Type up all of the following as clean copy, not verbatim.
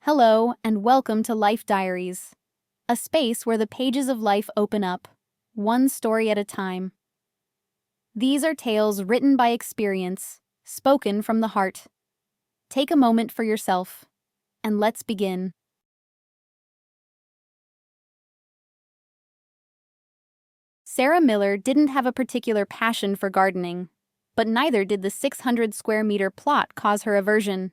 Hello, and welcome to Life Diaries, a space where the pages of life open up, one story at a time. These are tales written by experience, spoken from the heart. Take a moment for yourself, and let's begin. Sarah Miller didn't have a particular passion for gardening, but neither did the 600 square meter plot cause her aversion.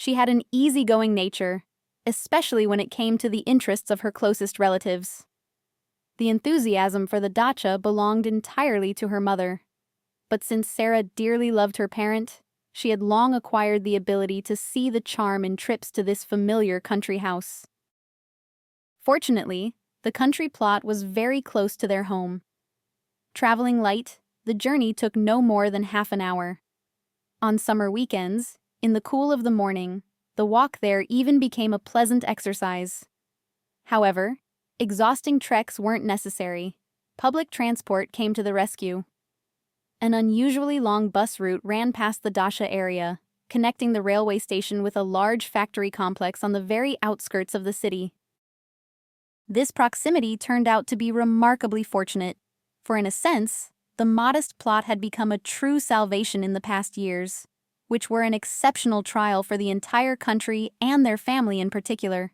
She had an easygoing nature, especially when it came to the interests of her closest relatives. The enthusiasm for the dacha belonged entirely to her mother. But since Sarah dearly loved her parent, she had long acquired the ability to see the charm in trips to this familiar country house. Fortunately, the country plot was very close to their home. Traveling light, the journey took no more than half an hour. On summer weekends, in the cool of the morning, the walk there even became a pleasant exercise. However, exhausting treks weren't necessary. Public transport came to the rescue. An unusually long bus route ran past the dacha area, connecting the railway station with a large factory complex on the very outskirts of the city. This proximity turned out to be remarkably fortunate, for in a sense, the modest plot had become a true salvation in the past years, which were an exceptional trial for the entire country and their family in particular.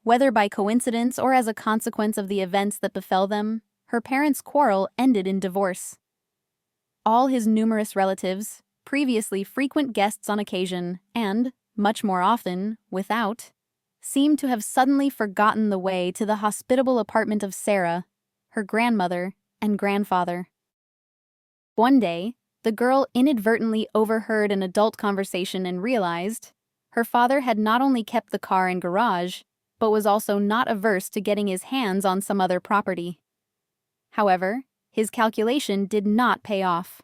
Whether by coincidence or as a consequence of the events that befell them, her parents' quarrel ended in divorce. All his numerous relatives, previously frequent guests on occasion, and, much more often, without, seemed to have suddenly forgotten the way to the hospitable apartment of Sarah, her grandmother, and grandfather. One day, the girl inadvertently overheard an adult conversation and realized her father had not only kept the car in garage, but was also not averse to getting his hands on some other property. However, his calculation did not pay off.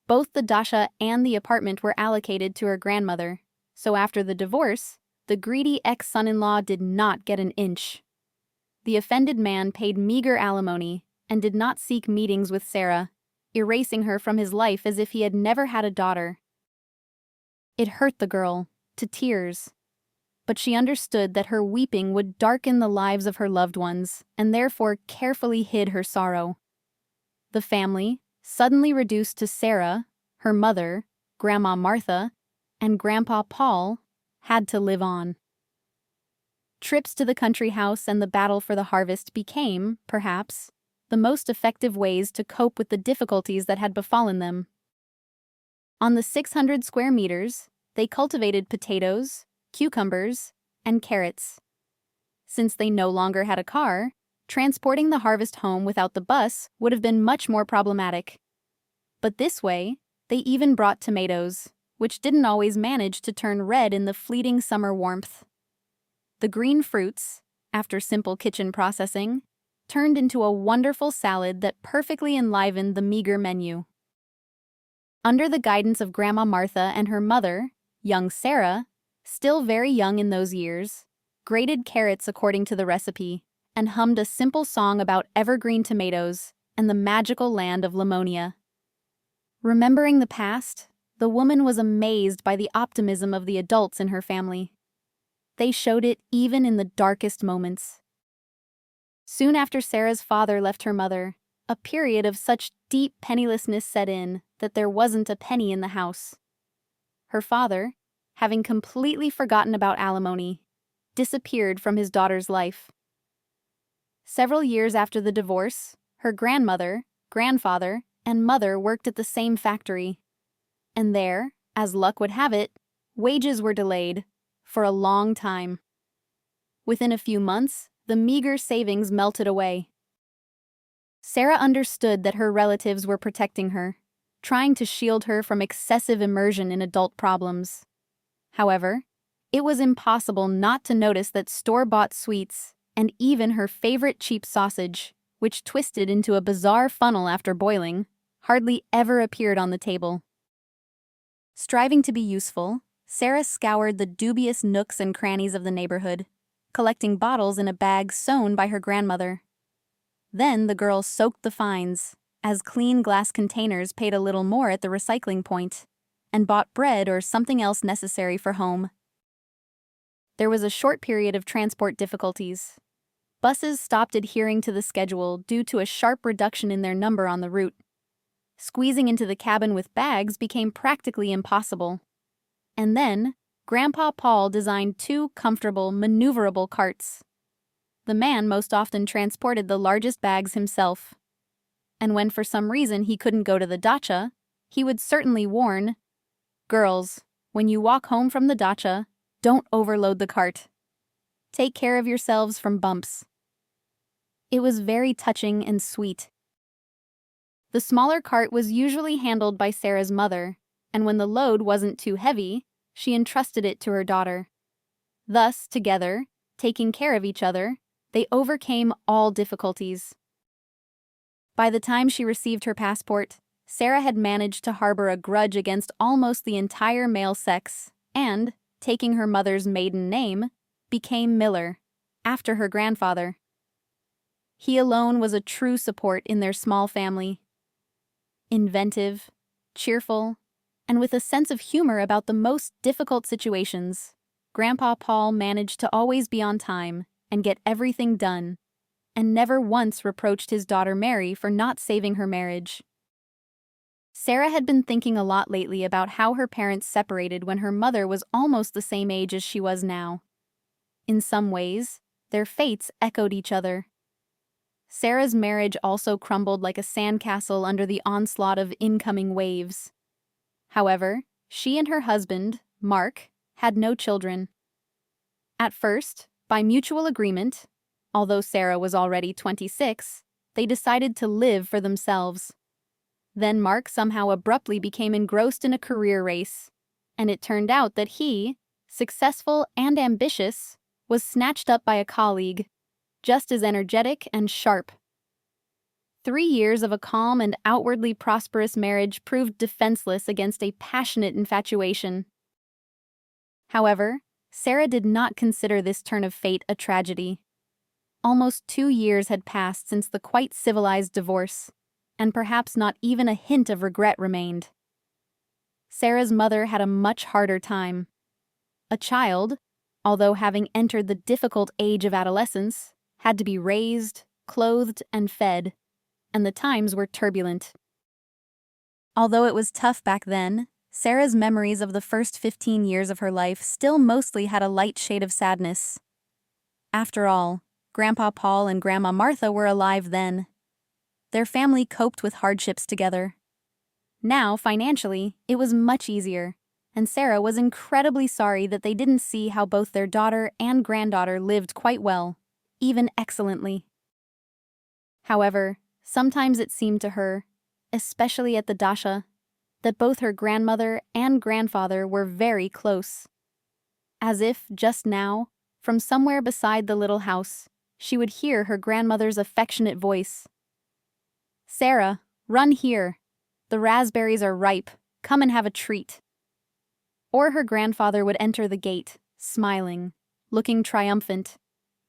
Both the dacha and the apartment were allocated to her grandmother, so after the divorce, the greedy ex-son-in-law did not get an inch. The offended man paid meager alimony and did not seek meetings with Sarah, erasing her from his life as if he had never had a daughter. It hurt the girl to tears, but she understood that her weeping would darken the lives of her loved ones and therefore carefully hid her sorrow. The family, suddenly reduced to Sarah, her mother, Grandma Martha, and Grandpa Paul, had to live on. Trips to the country house and the battle for the harvest became, perhaps, the most effective ways to cope with the difficulties that had befallen them. On the 600 square meters, they cultivated potatoes, cucumbers, and carrots. Since they no longer had a car, transporting the harvest home without the bus would have been much more problematic. But this way, they even brought tomatoes, which didn't always manage to turn red in the fleeting summer warmth. The green fruits, after simple kitchen processing, turned into a wonderful salad that perfectly enlivened the meager menu. Under the guidance of Grandma Martha and her mother, young Sarah, still very young in those years, grated carrots according to the recipe, and hummed a simple song about evergreen tomatoes and the magical land of Lamonia. Remembering the past, the woman was amazed by the optimism of the adults in her family. They showed it even in the darkest moments. Soon after Sarah's father left her mother, a period of such deep pennilessness set in that there wasn't a penny in the house. Her father, having completely forgotten about alimony, disappeared from his daughter's life. Several years after the divorce, her grandmother, grandfather, and mother worked at the same factory. And there, as luck would have it, wages were delayed for a long time. Within a few months, the meager savings melted away. Sarah understood that her relatives were protecting her, trying to shield her from excessive immersion in adult problems. However, it was impossible not to notice that store-bought sweets, and even her favorite cheap sausage, which twisted into a bizarre funnel after boiling, hardly ever appeared on the table. Striving to be useful, Sarah scoured the dubious nooks and crannies of the neighborhood, collecting bottles in a bag sewn by her grandmother. Then the girl soaked the finds, as clean glass containers paid a little more at the recycling point, and bought bread or something else necessary for home. there was a short period of transport difficulties. Buses stopped adhering to the schedule due to a sharp reduction in their number on the route. Squeezing into the cabin with bags became practically impossible. And then, Grandpa Paul designed two comfortable, maneuverable carts. The man most often transported the largest bags himself. And when for some reason he couldn't go to the dacha, he would certainly warn, "Girls, when you walk home from the dacha, don't overload the cart. Take care of yourselves from bumps." It was very touching and sweet. The smaller cart was usually handled by Sarah's mother, and when the load wasn't too heavy, she entrusted it to her daughter. Thus, together, taking care of each other, they overcame all difficulties. By the time she received her passport, Sarah had managed to harbor a grudge against almost the entire male sex and, taking her mother's maiden name, became Miller, after her grandfather. He alone was a true support in their small family. Inventive, cheerful, and with a sense of humor about the most difficult situations, Grandpa Paul managed to always be on time and get everything done, and never once reproached his daughter Mary for not saving her marriage. Sarah had been thinking a lot lately about how her parents separated when her mother was almost the same age as she was now. In some ways, their fates echoed each other. Sarah's marriage also crumbled like a sandcastle under the onslaught of incoming waves. However, she and her husband, Mark, had no children. At first, by mutual agreement, although Sarah was already 26, they decided to live for themselves. Then Mark somehow abruptly became engrossed in a career race, and it turned out that he, successful and ambitious, was snatched up by a colleague, just as energetic and sharp. 3 years of a calm and outwardly prosperous marriage proved defenseless against a passionate infatuation. However, Sarah did not consider this turn of fate a tragedy. Almost 2 years had passed since the quite civilized divorce, and perhaps not even a hint of regret remained. Sarah's mother had a much harder time. A child, although having entered the difficult age of adolescence, had to be raised, clothed, and fed, and the times were turbulent. Although it was tough back then, Sarah's memories of the first 15 years of her life still mostly had a light shade of sadness. After all, Grandpa Paul and Grandma Martha were alive then. Their family coped with hardships together. Now, financially, it was much easier, and Sarah was incredibly sorry that they didn't see how both their daughter and granddaughter lived quite well, even excellently. However, sometimes it seemed to her, especially at the dacha, that both her grandmother and grandfather were very close. As if, just now, from somewhere beside the little house, she would hear her grandmother's affectionate voice. "Sarah, run here. The raspberries are ripe. Come and have a treat." Or her grandfather would enter the gate, smiling, looking triumphant,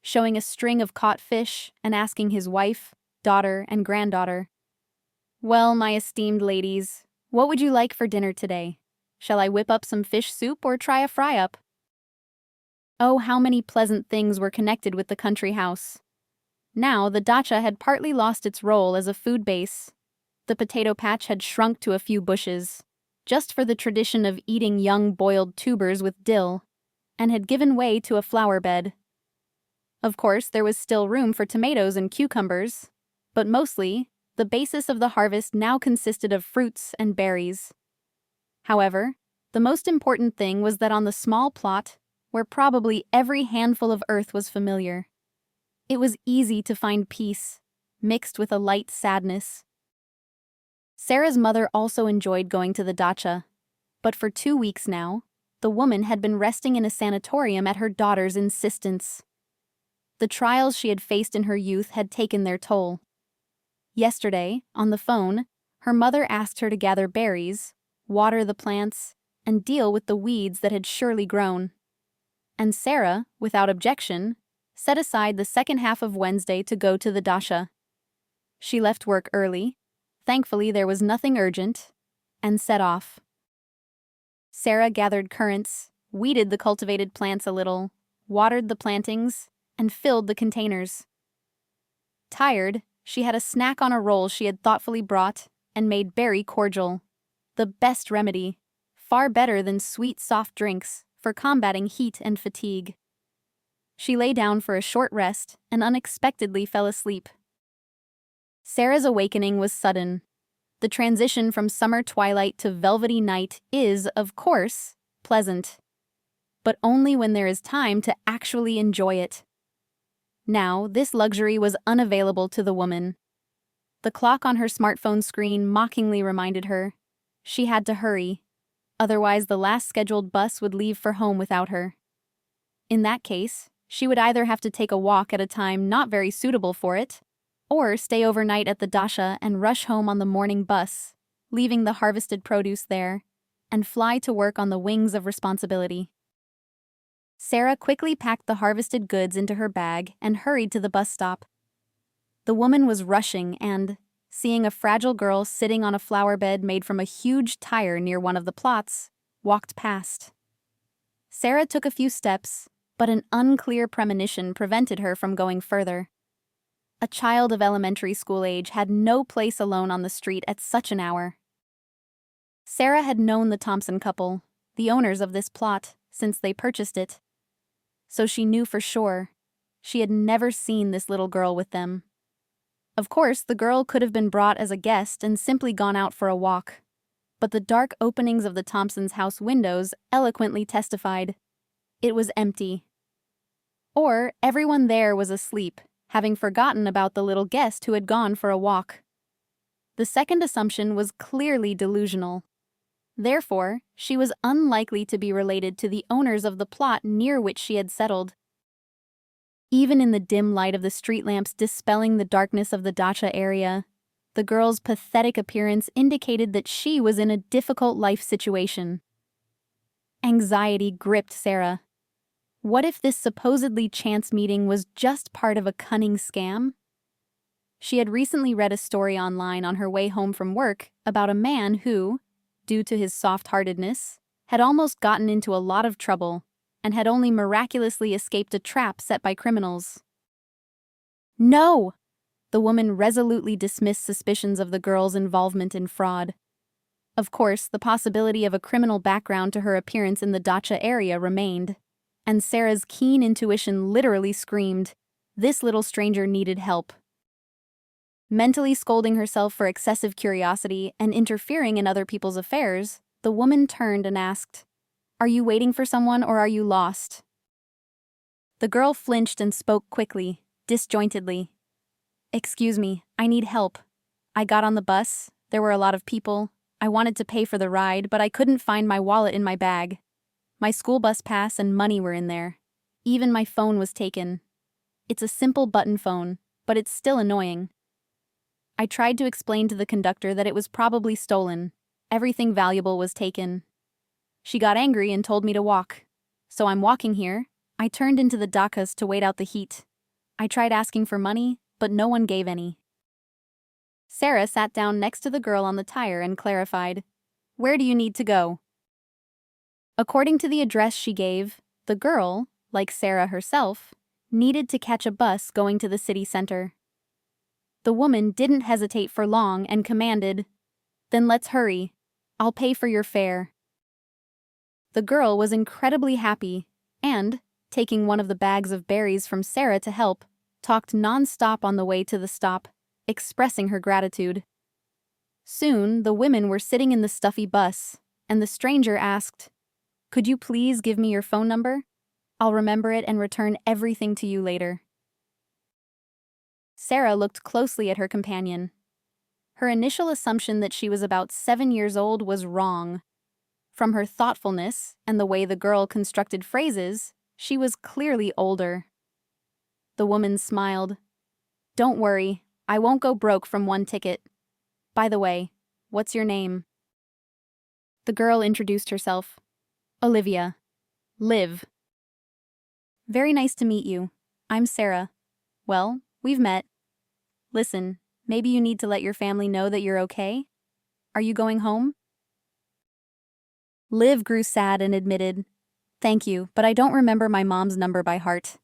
showing a string of caught fish and asking his wife, daughter, and granddaughter, "Well, my esteemed ladies, what would you like for dinner today? Shall I whip up some fish soup or try a fry-up?" Oh, how many pleasant things were connected with the country house. Now, the dacha had partly lost its role as a food base. The potato patch had shrunk to a few bushes, just for the tradition of eating young boiled tubers with dill, and had given way to a flower bed. Of course, there was still room for tomatoes and cucumbers, but mostly, the basis of the harvest now consisted of fruits and berries. However, the most important thing was that on the small plot, where probably every handful of earth was familiar, it was easy to find peace, mixed with a light sadness. Sarah's mother also enjoyed going to the dacha, but for 2 weeks now, the woman had been resting in a sanatorium at her daughter's insistence. The trials she had faced in her youth had taken their toll. Yesterday, on the phone, her mother asked her to gather berries, water the plants, and deal with the weeds that had surely grown. And Sarah, without objection, set aside the second half of Wednesday to go to the dacha. She left work early, thankfully there was nothing urgent, and set off. Sarah gathered currants, weeded the cultivated plants a little, watered the plantings, and filled the containers. Tired, she had a snack on a roll she had thoughtfully brought and made berry cordial. The best remedy, far better than sweet soft drinks, for combating heat and fatigue. She lay down for a short rest and unexpectedly fell asleep. Sarah's awakening was sudden. The transition from summer twilight to velvety night is, of course, pleasant. But only when there is time to actually enjoy it. Now, this luxury was unavailable to the woman. The clock on her smartphone screen mockingly reminded her she had to hurry, otherwise the last scheduled bus would leave for home without her. In that case, she would either have to take a walk at a time not very suitable for it, or stay overnight at the dacha and rush home on the morning bus, leaving the harvested produce there, and fly to work on the wings of responsibility. Sarah quickly packed the harvested goods into her bag and hurried to the bus stop. The woman was rushing and, seeing a fragile girl sitting on a flower bed made from a huge tire near one of the plots, walked past. Sarah took a few steps, but an unclear premonition prevented her from going further. A child of elementary school age had no place alone on the street at such an hour. Sarah had known the Thompson couple, the owners of this plot, since they purchased it. So she knew for sure. She had never seen this little girl with them. Of course, the girl could have been brought as a guest and simply gone out for a walk. But the dark openings of the Thompsons' house windows eloquently testified. It was empty. Or everyone there was asleep, having forgotten about the little guest who had gone for a walk. The second assumption was clearly delusional. Therefore, she was unlikely to be related to the owners of the plot near which she had settled. Even in the dim light of the street lamps dispelling the darkness of the dacha area, the girl's pathetic appearance indicated that she was in a difficult life situation. Anxiety gripped Sarah. What if this supposedly chance meeting was just part of a cunning scam? She had recently read a story online on her way home from work about a man who, due to his soft-heartedness, had almost gotten into a lot of trouble and had only miraculously escaped a trap set by criminals. No! The woman resolutely dismissed suspicions of the girl's involvement in fraud. Of course, the possibility of a criminal background to her appearance in the dacha area remained, and Sarah's keen intuition literally screamed, this little stranger needed help. Mentally scolding herself for excessive curiosity and interfering in other people's affairs, the woman turned and asked, "Are you waiting for someone or are you lost?" The girl flinched and spoke quickly, disjointedly. "Excuse me, I need help. I got on the bus, there were a lot of people, I wanted to pay for the ride, but I couldn't find my wallet in my bag. My school bus pass and money were in there. Even my phone was taken. It's a simple button phone, but it's still annoying. I tried to explain to the conductor that it was probably stolen. Everything valuable was taken. She got angry and told me to walk. So I'm walking here. I turned into the dachas to wait out the heat. I tried asking for money, but no one gave any." Sarah sat down next to the girl on the tire and clarified, "Where do you need to go?" According to the address she gave, the girl, like Sarah herself, needed to catch a bus going to the city center. The woman didn't hesitate for long and commanded, "Then let's hurry. I'll pay for your fare." The girl was incredibly happy and, taking one of the bags of berries from Sarah to help, talked non-stop on the way to the stop, expressing her gratitude. Soon, the women were sitting in the stuffy bus, and the stranger asked, "Could you please give me your phone number? I'll remember it and return everything to you later." Sarah looked closely at her companion. Her initial assumption that she was about 7 years old was wrong. From her thoughtfulness and the way the girl constructed phrases, she was clearly older. The woman smiled. "Don't worry, I won't go broke from one ticket. By the way, what's your name?" The girl introduced herself. "Olivia. Liv." "Very nice to meet you. I'm Sarah. Well, we've met. Listen, maybe you need to let your family know that you're okay? Are you going home?" Liv grew sad and admitted, Thank you, but I don't remember my mom's number by heart.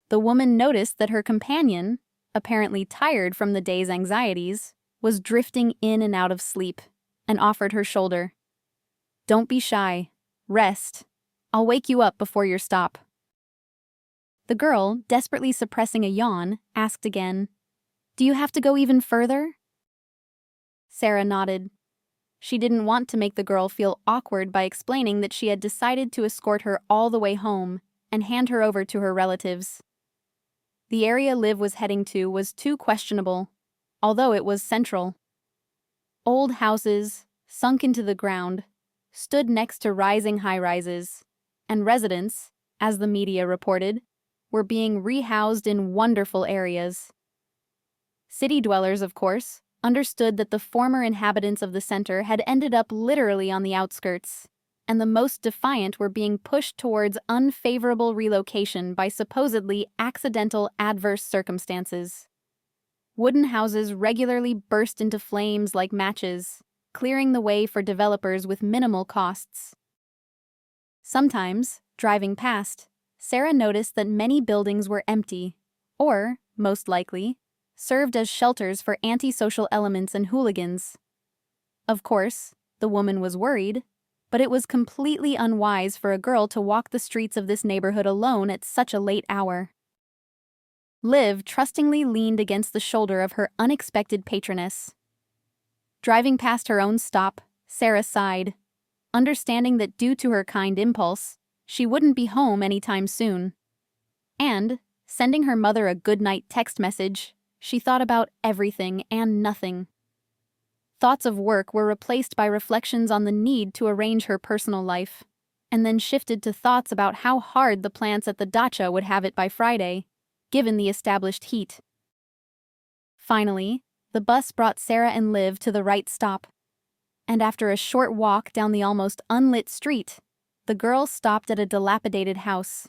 The woman noticed that her companion, apparently tired from the day's anxieties, was drifting in and out of sleep, and offered her shoulder. Don't be shy. Rest. I'll wake you up before your stop. The girl, desperately suppressing a yawn, asked again, Do you have to go even further? Sarah nodded. She didn't want to make the girl feel awkward by explaining that she had decided to escort her all the way home and hand her over to her relatives. The area Liv was heading to was too questionable, although it was central. Old houses, sunk into the ground, stood next to rising high-rises, and residents, as the media reported, were being rehoused in wonderful areas. City dwellers, of course, understood that the former inhabitants of the center had ended up literally on the outskirts, and the most defiant were being pushed towards unfavorable relocation by supposedly accidental adverse circumstances. Wooden houses regularly burst into flames like matches, clearing the way for developers with minimal costs. Sometimes, driving past, Sarah noticed that many buildings were empty, or, most likely, served as shelters for antisocial elements and hooligans. Of course, the woman was worried, but it was completely unwise for a girl to walk the streets of this neighborhood alone at such a late hour. Liv trustingly leaned against the shoulder of her unexpected patroness. Driving past her own stop, Sarah sighed, understanding that due to her kind impulse, she wouldn't be home anytime soon. And, sending her mother a good-night text message, she thought about everything and nothing. Thoughts of work were replaced by reflections on the need to arrange her personal life, and then shifted to thoughts about how hard the plants at the dacha would have it by Friday, given the established heat. Finally, the bus brought Sarah and Liv to the right stop, and after a short walk down the almost unlit street, the girl stopped at a dilapidated house.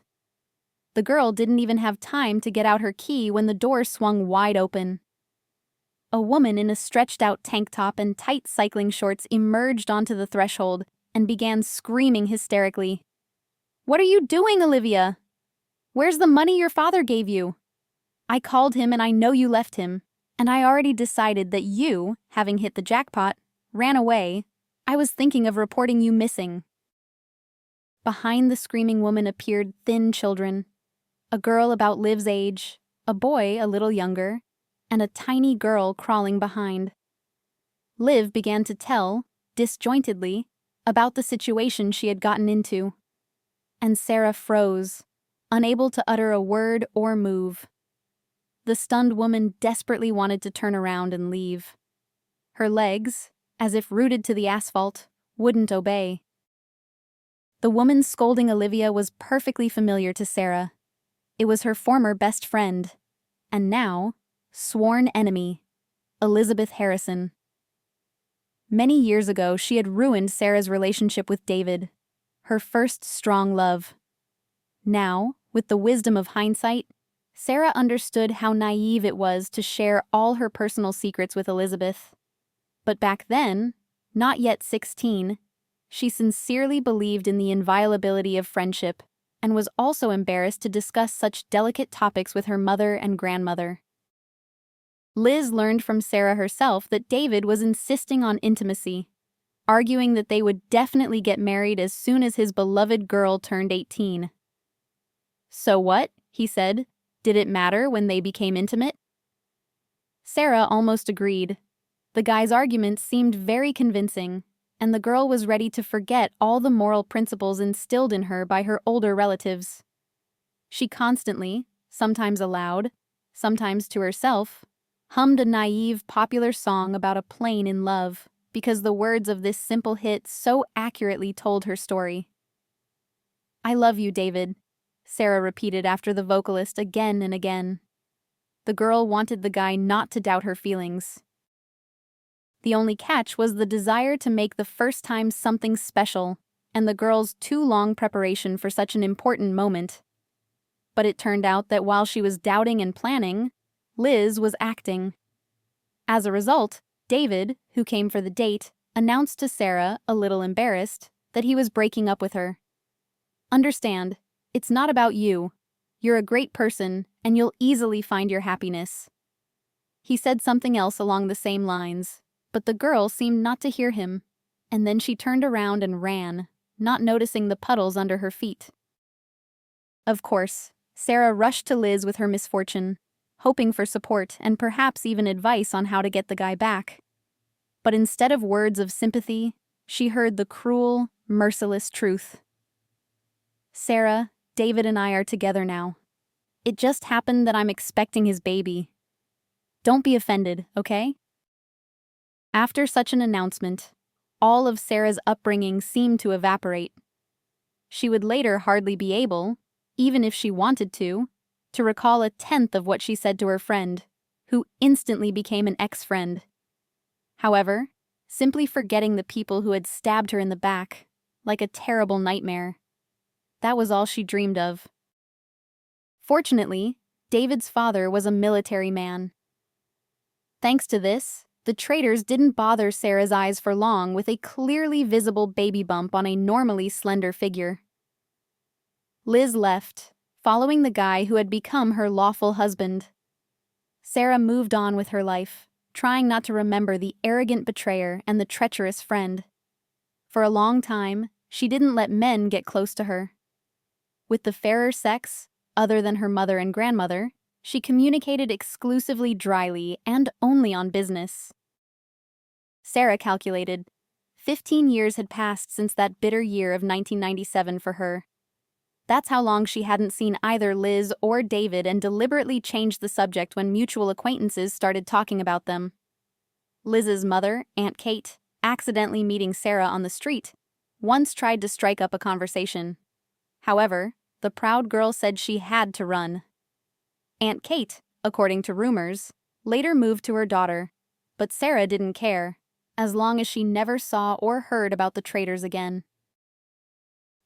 The girl didn't even have time to get out her key when the door swung wide open. A woman in a stretched-out tank top and tight cycling shorts emerged onto the threshold and began screaming hysterically. "What are you doing, Olivia? Where's the money your father gave you? I called him and I know you left him, and I already decided that you, having hit the jackpot, ran away. I was thinking of reporting you missing." Behind the screaming woman appeared thin children. A girl about Liv's age, a boy a little younger, and a tiny girl crawling behind. Liv began to tell, disjointedly, about the situation she had gotten into. And Sarah froze, unable to utter a word or move. The stunned woman desperately wanted to turn around and leave. Her legs, as if rooted to the asphalt, wouldn't obey. The woman scolding Olivia was perfectly familiar to Sarah. It was her former best friend, and now, sworn enemy, Elizabeth Harrison. Many years ago, she had ruined Sarah's relationship with David, her first strong love. Now, with the wisdom of hindsight, Sarah understood how naive it was to share all her personal secrets with Elizabeth. But back then, not yet 16, she sincerely believed in the inviolability of friendship and was also embarrassed to discuss such delicate topics with her mother and grandmother. Liz learned from Sarah herself that David was insisting on intimacy, arguing that they would definitely get married as soon as his beloved girl turned 18. "So what?" he said. "Did it matter when they became intimate?" Sarah almost agreed. The guy's arguments seemed very convincing, and the girl was ready to forget all the moral principles instilled in her by her older relatives. She constantly, sometimes aloud, sometimes to herself, hummed a naive popular song about a plane in love, because the words of this simple hit so accurately told her story. "I love you, David," Sarah repeated after the vocalist again and again. The girl wanted the guy not to doubt her feelings. The only catch was the desire to make the first time something special, and the girl's too long preparation for such an important moment. But it turned out that while she was doubting and planning, Liz was acting. As a result, David, who came for the date, announced to Sarah, a little embarrassed, that he was breaking up with her. Understand, it's not about you. You're a great person, and you'll easily find your happiness." He said something else along the same lines, but the girl seemed not to hear him, and then she turned around and ran, not noticing the puddles under her feet. Of course, Sarah rushed to Liz with her misfortune, hoping for support and perhaps even advice on how to get the guy back. But instead of words of sympathy, she heard the cruel, merciless truth. "Sarah, David and I are together now. It just happened that I'm expecting his baby. Don't be offended, okay?" After such an announcement, all of Sarah's upbringing seemed to evaporate. She would later hardly be able, even if she wanted to recall a tenth of what she said to her friend, who instantly became an ex-friend. However, simply forgetting the people who had stabbed her in the back, like a terrible nightmare. That was all she dreamed of. Fortunately, David's father was a military man. Thanks to this, the traitors didn't bother Sarah's eyes for long with a clearly visible baby bump on a normally slender figure. Liz left, following the guy who had become her lawful husband. Sarah moved on with her life, trying not to remember the arrogant betrayer and the treacherous friend. For a long time, she didn't let men get close to her. With the fairer sex, other than her mother and grandmother, she communicated exclusively dryly and only on business. Sarah calculated, 15 years had passed since that bitter year of 1997 for her. That's how long she hadn't seen either Liz or David, and deliberately changed the subject when mutual acquaintances started talking about them. Liz's mother, Aunt Kate, accidentally meeting Sarah on the street, once tried to strike up a conversation. However, the proud girl said she had to run. Aunt Kate, according to rumors, later moved to her daughter, but Sarah didn't care, as long as she never saw or heard about the traitors again.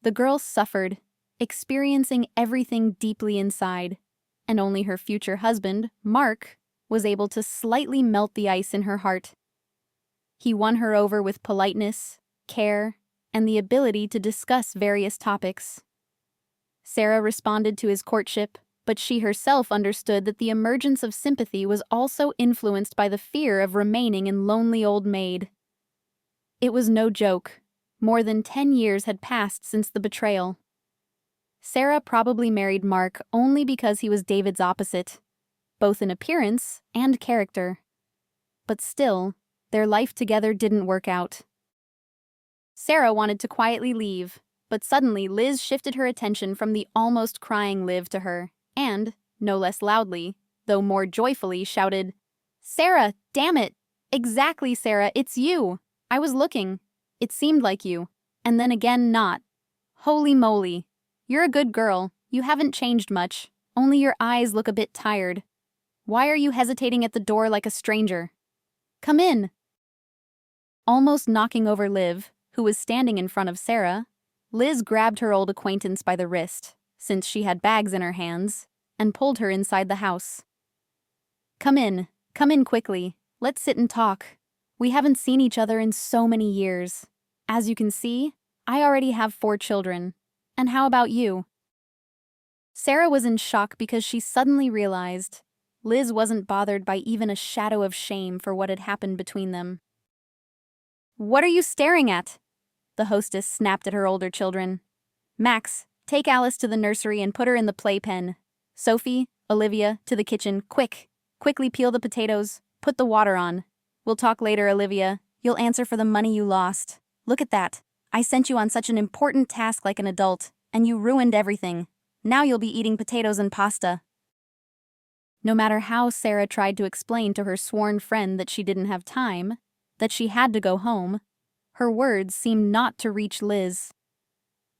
The girl suffered, experiencing everything deeply inside, and only her future husband, Mark, was able to slightly melt the ice in her heart. He won her over with politeness, care, and the ability to discuss various topics. Sarah responded to his courtship, but she herself understood that the emergence of sympathy was also influenced by the fear of remaining in lonely old maid. It was no joke. More than 10 years had passed since the betrayal. Sarah probably married Mark only because he was David's opposite, both in appearance and character. But still, their life together didn't work out. Sarah wanted to quietly leave, but suddenly Liz shifted her attention from the almost crying Liv to her, and, no less loudly, though more joyfully, shouted, "Sarah, damn it! Exactly, Sarah, it's you! I was looking. It seemed like you, and then again not. Holy moly! You're a good girl. You haven't changed much, only your eyes look a bit tired. Why are you hesitating at the door like a stranger? Come in." Almost knocking over Liv, who was standing in front of Sarah, Liz grabbed her old acquaintance by the wrist, since she had bags in her hands, and pulled her inside the house. Come in quickly. Let's sit and talk. We haven't seen each other in so many years. As you can see, I already have 4 children. And how about you?" Sarah was in shock because she suddenly realized Liz wasn't bothered by even a shadow of shame for what had happened between them. "What are you staring at?" the hostess snapped at her older children. "Max, take Alice to the nursery and put her in the playpen. Sophie, Olivia, to the kitchen, quick. Quickly peel the potatoes, put the water on. We'll talk later, Olivia. You'll answer for the money you lost. Look at that. I sent you on such an important task like an adult, and you ruined everything. Now you'll be eating potatoes and pasta." No matter how Sarah tried to explain to her sworn friend that she didn't have time, that she had to go home, her words seemed not to reach Liz.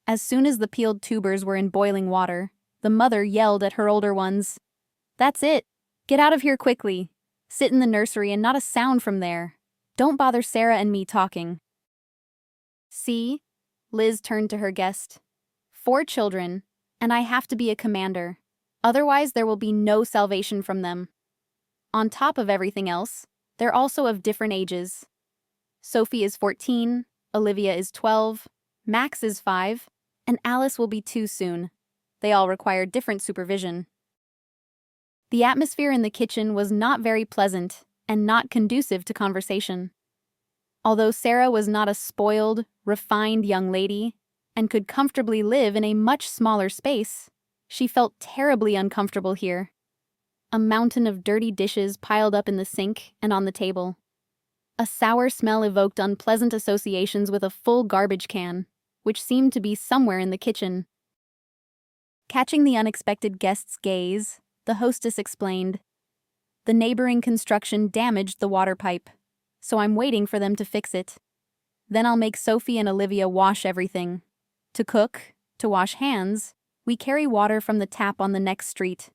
As soon as the peeled tubers were in boiling water, the mother yelled at her older ones, "That's it. Get out of here quickly. Sit in the nursery and not a sound from there. Don't bother Sarah and me talking." "See?" Liz turned to her guest. 4 children, and I have to be a commander. Otherwise, there will be no salvation from them. On top of everything else, they're also of different ages. Sophie is 14, Olivia is 12, Max is 5, and Alice will be 2 soon. They all require different supervision. The atmosphere in the kitchen was not very pleasant and not conducive to conversation. Although Sarah was not a spoiled, refined young lady and could comfortably live in a much smaller space, she felt terribly uncomfortable here. A mountain of dirty dishes piled up in the sink and on the table. A sour smell evoked unpleasant associations with a full garbage can, which seemed to be somewhere in the kitchen. Catching the unexpected guest's gaze, the hostess explained, "The neighboring construction damaged the water pipe, so I'm waiting for them to fix it. Then I'll make Sophie and Olivia wash everything. To cook, to wash hands, we carry water from the tap on the next street."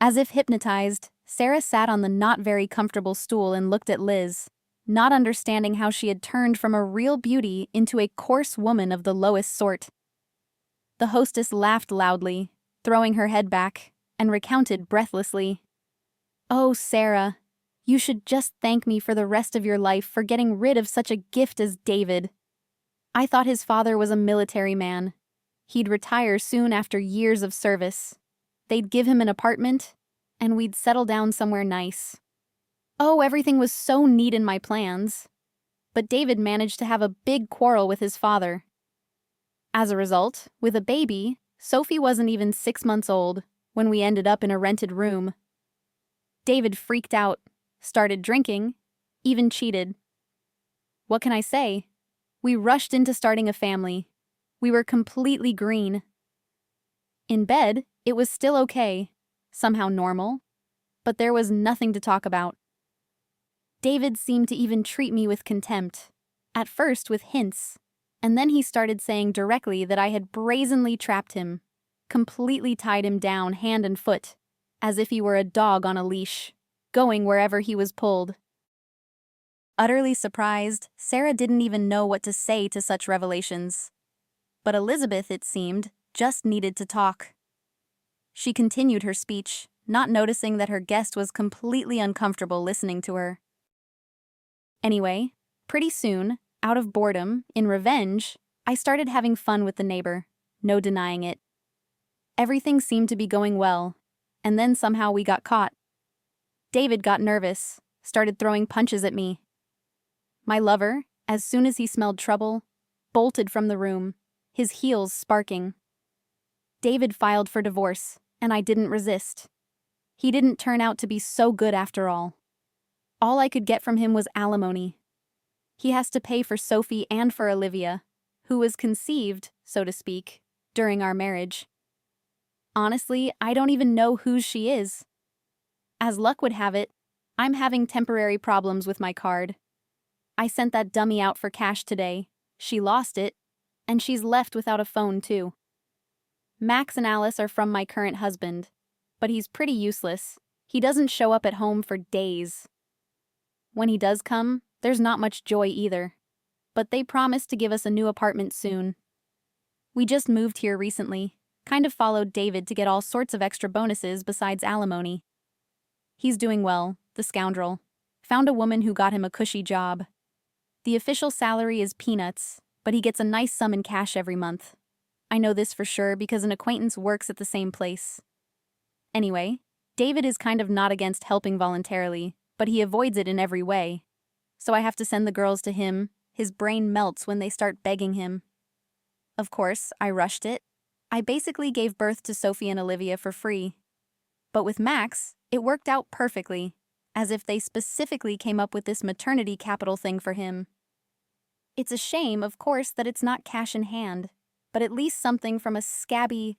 As if hypnotized, Sarah sat on the not very comfortable stool and looked at Liz, not understanding how she had turned from a real beauty into a coarse woman of the lowest sort. The hostess laughed loudly, throwing her head back, and recounted breathlessly, "Oh, Sarah, you should just thank me for the rest of your life for getting rid of such a gift as David. I thought his father was a military man. He'd retire soon after years of service. They'd give him an apartment, and we'd settle down somewhere nice. Oh, everything was so neat in my plans. But David managed to have a big quarrel with his father. As a result, with a baby, Sophie wasn't even 6 months old when we ended up in a rented room. David freaked out, started drinking, even cheated. What can I say? We rushed into starting a family. We were completely green. In bed, it was still okay, somehow normal, but there was nothing to talk about. David seemed to even treat me with contempt, at first with hints, and then he started saying directly that I had brazenly trapped him, completely tied him down hand and foot, as if he were a dog on a leash, going wherever he was pulled. Utterly surprised, Sarah didn't even know what to say to such revelations. But Elizabeth, it seemed, just needed to talk. She continued her speech, not noticing that her guest was completely uncomfortable listening to her. Anyway, pretty soon, out of boredom, in revenge, I started having fun with the neighbor, no denying it. Everything seemed to be going well, and then somehow we got caught. David got nervous, started throwing punches at me. My lover, as soon as he smelled trouble, bolted from the room, his heels sparking. David filed for divorce, and I didn't resist. He didn't turn out to be so good after all. All I could get from him was alimony. He has to pay for Sophie and for Olivia, who was conceived, so to speak, during our marriage. Honestly, I don't even know whose she is. As luck would have it, I'm having temporary problems with my card. I sent that dummy out for cash today. She lost it, and she's left without a phone too. Max and Alice are from my current husband, but he's pretty useless. He doesn't show up at home for days. When he does come, there's not much joy either. But they promised to give us a new apartment soon. We just moved here recently, kind of followed David to get all sorts of extra bonuses besides alimony. He's doing well, the scoundrel. Found a woman who got him a cushy job. The official salary is peanuts, but he gets a nice sum in cash every month. I know this for sure because an acquaintance works at the same place. Anyway, David is kind of not against helping voluntarily, but he avoids it in every way. So I have to send the girls to him. His brain melts when they start begging him. Of course, I rushed it. I basically gave birth to Sophie and Olivia for free. But with Max, it worked out perfectly, as if they specifically came up with this maternity capital thing for him. It's a shame, of course, that it's not cash in hand, but at least something from a scabby,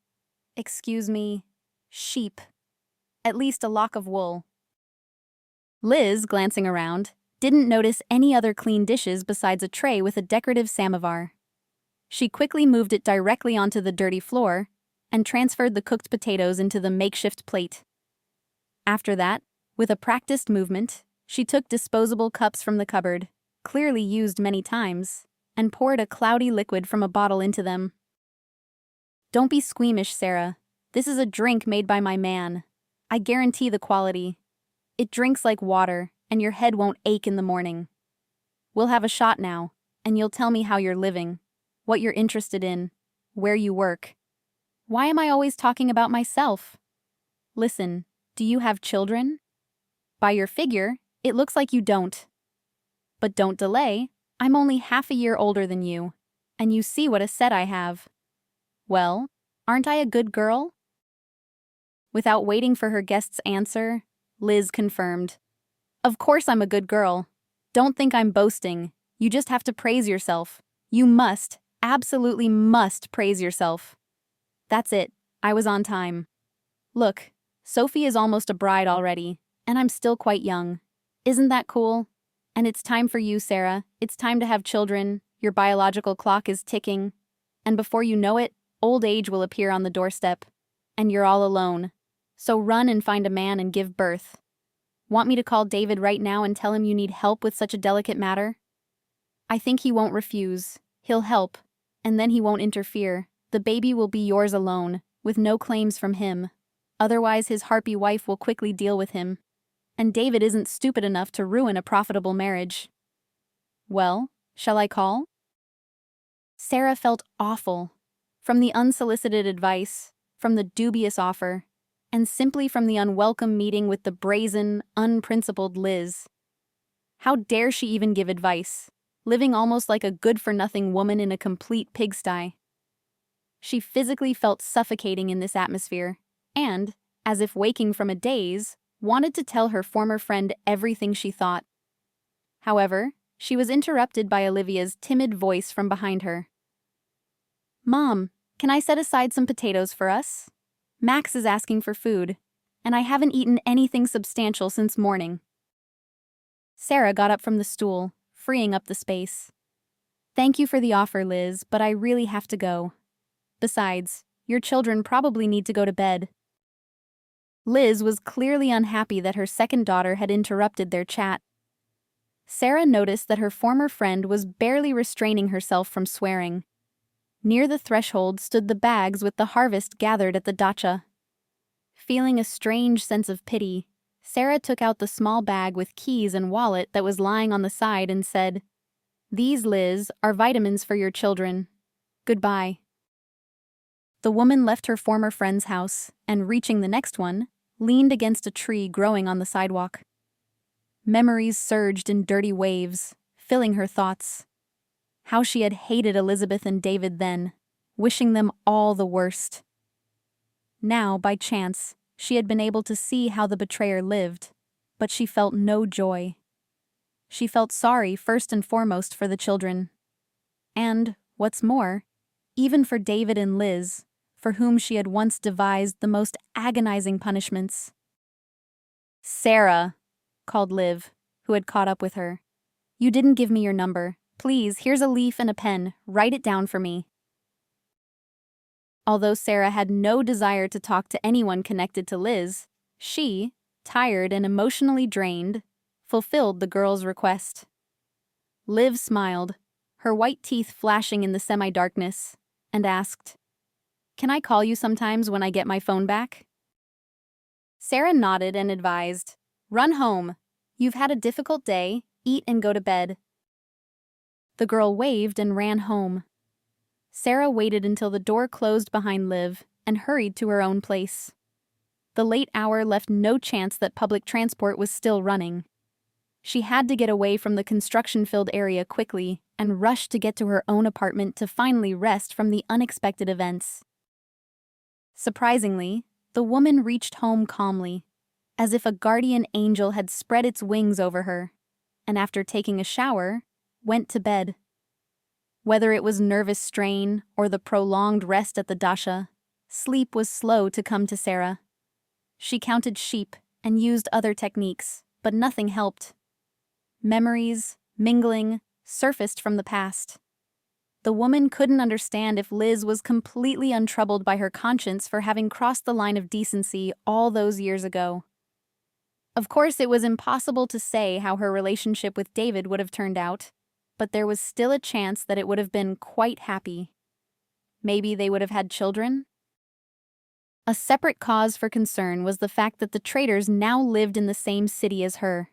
sheep. At least a lock of wool. Liz, glancing around, didn't notice any other clean dishes besides a tray with a decorative samovar. She quickly moved it directly onto the dirty floor and transferred the cooked potatoes into the makeshift plate. After that, with a practiced movement, she took disposable cups from the cupboard, clearly used many times, and poured a cloudy liquid from a bottle into them. Don't be squeamish, Sarah. This is a drink made by my man. I guarantee the quality. It drinks like water, and your head won't ache in the morning. We'll have a shot now, and you'll tell me how you're living, what you're interested in, where you work. Why am I always talking about myself? Listen, do you have children? By your figure, it looks like you don't. But don't delay, I'm only half a year older than you, and you see what a set I have. Well, aren't I a good girl? Without waiting for her guest's answer, Liz confirmed. Of course I'm a good girl. Don't think I'm boasting. You just have to praise yourself. You must, absolutely must praise yourself. That's it. I was on time. Look, Sophie is almost a bride already, and I'm still quite young. Isn't that cool? And it's time for you, Sarah. It's time to have children. Your biological clock is ticking. And before you know it, old age will appear on the doorstep. And you're all alone. So run and find a man and give birth. Want me to call David right now and tell him you need help with such a delicate matter? I think he won't refuse. He'll help. And then he won't interfere. The baby will be yours alone, with no claims from him. Otherwise, his harpy wife will quickly deal with him. And David isn't stupid enough to ruin a profitable marriage. Well, shall I call? Sarah felt awful. From the unsolicited advice, from the dubious offer, and simply from the unwelcome meeting with the brazen, unprincipled Liz. How dare she even give advice, living almost like a good-for-nothing woman in a complete pigsty. She physically felt suffocating in this atmosphere, and, as if waking from a daze, wanted to tell her former friend everything she thought. However, she was interrupted by Olivia's timid voice from behind her. Mom, can I set aside some potatoes for us? Max is asking for food, and I haven't eaten anything substantial since morning. Sarah got up from the stool, freeing up the space. Thank you for the offer, Liz, but I really have to go. Besides, your children probably need to go to bed. Liz was clearly unhappy that her second daughter had interrupted their chat. Sarah noticed that her former friend was barely restraining herself from swearing. Near the threshold stood the bags with the harvest gathered at the dacha. Feeling a strange sense of pity, Sarah took out the small bag with keys and wallet that was lying on the side and said, These, Liz, are vitamins for your children. Goodbye. The woman left her former friend's house and, reaching the next one, leaned against a tree growing on the sidewalk. Memories surged in dirty waves, filling her thoughts. How she had hated Elizabeth and David then, wishing them all the worst. Now, by chance, she had been able to see how the betrayer lived, but she felt no joy. She felt sorry first and foremost for the children. And, what's more, even for David and Liz, for whom she had once devised the most agonizing punishments. Sarah, called Liv, who had caught up with her. You didn't give me your number. Please, here's a leaf and a pen. Write it down for me. Although Sarah had no desire to talk to anyone connected to Liz, she, tired and emotionally drained, fulfilled the girl's request. Liv smiled, her white teeth flashing in the semi-darkness, and asked, Can I call you sometimes when I get my phone back? Sarah nodded and advised, Run home. You've had a difficult day. Eat and go to bed. The girl waved and ran home. Sarah waited until the door closed behind Liv and hurried to her own place. The late hour left no chance that public transport was still running. She had to get away from the construction-filled area quickly and rush to get to her own apartment to finally rest from the unexpected events. Surprisingly, the woman reached home calmly, as if a guardian angel had spread its wings over her, and after taking a shower, went to bed. Whether it was nervous strain or the prolonged rest at the dacha, sleep was slow to come to Sarah. She counted sheep and used other techniques, but nothing helped. Memories, mingling, surfaced from the past. The woman couldn't understand if Liz was completely untroubled by her conscience for having crossed the line of decency all those years ago. Of course, it was impossible to say how her relationship with David would have turned out, but there was still a chance that it would have been quite happy. Maybe they would have had children? A separate cause for concern was the fact that the traders now lived in the same city as her.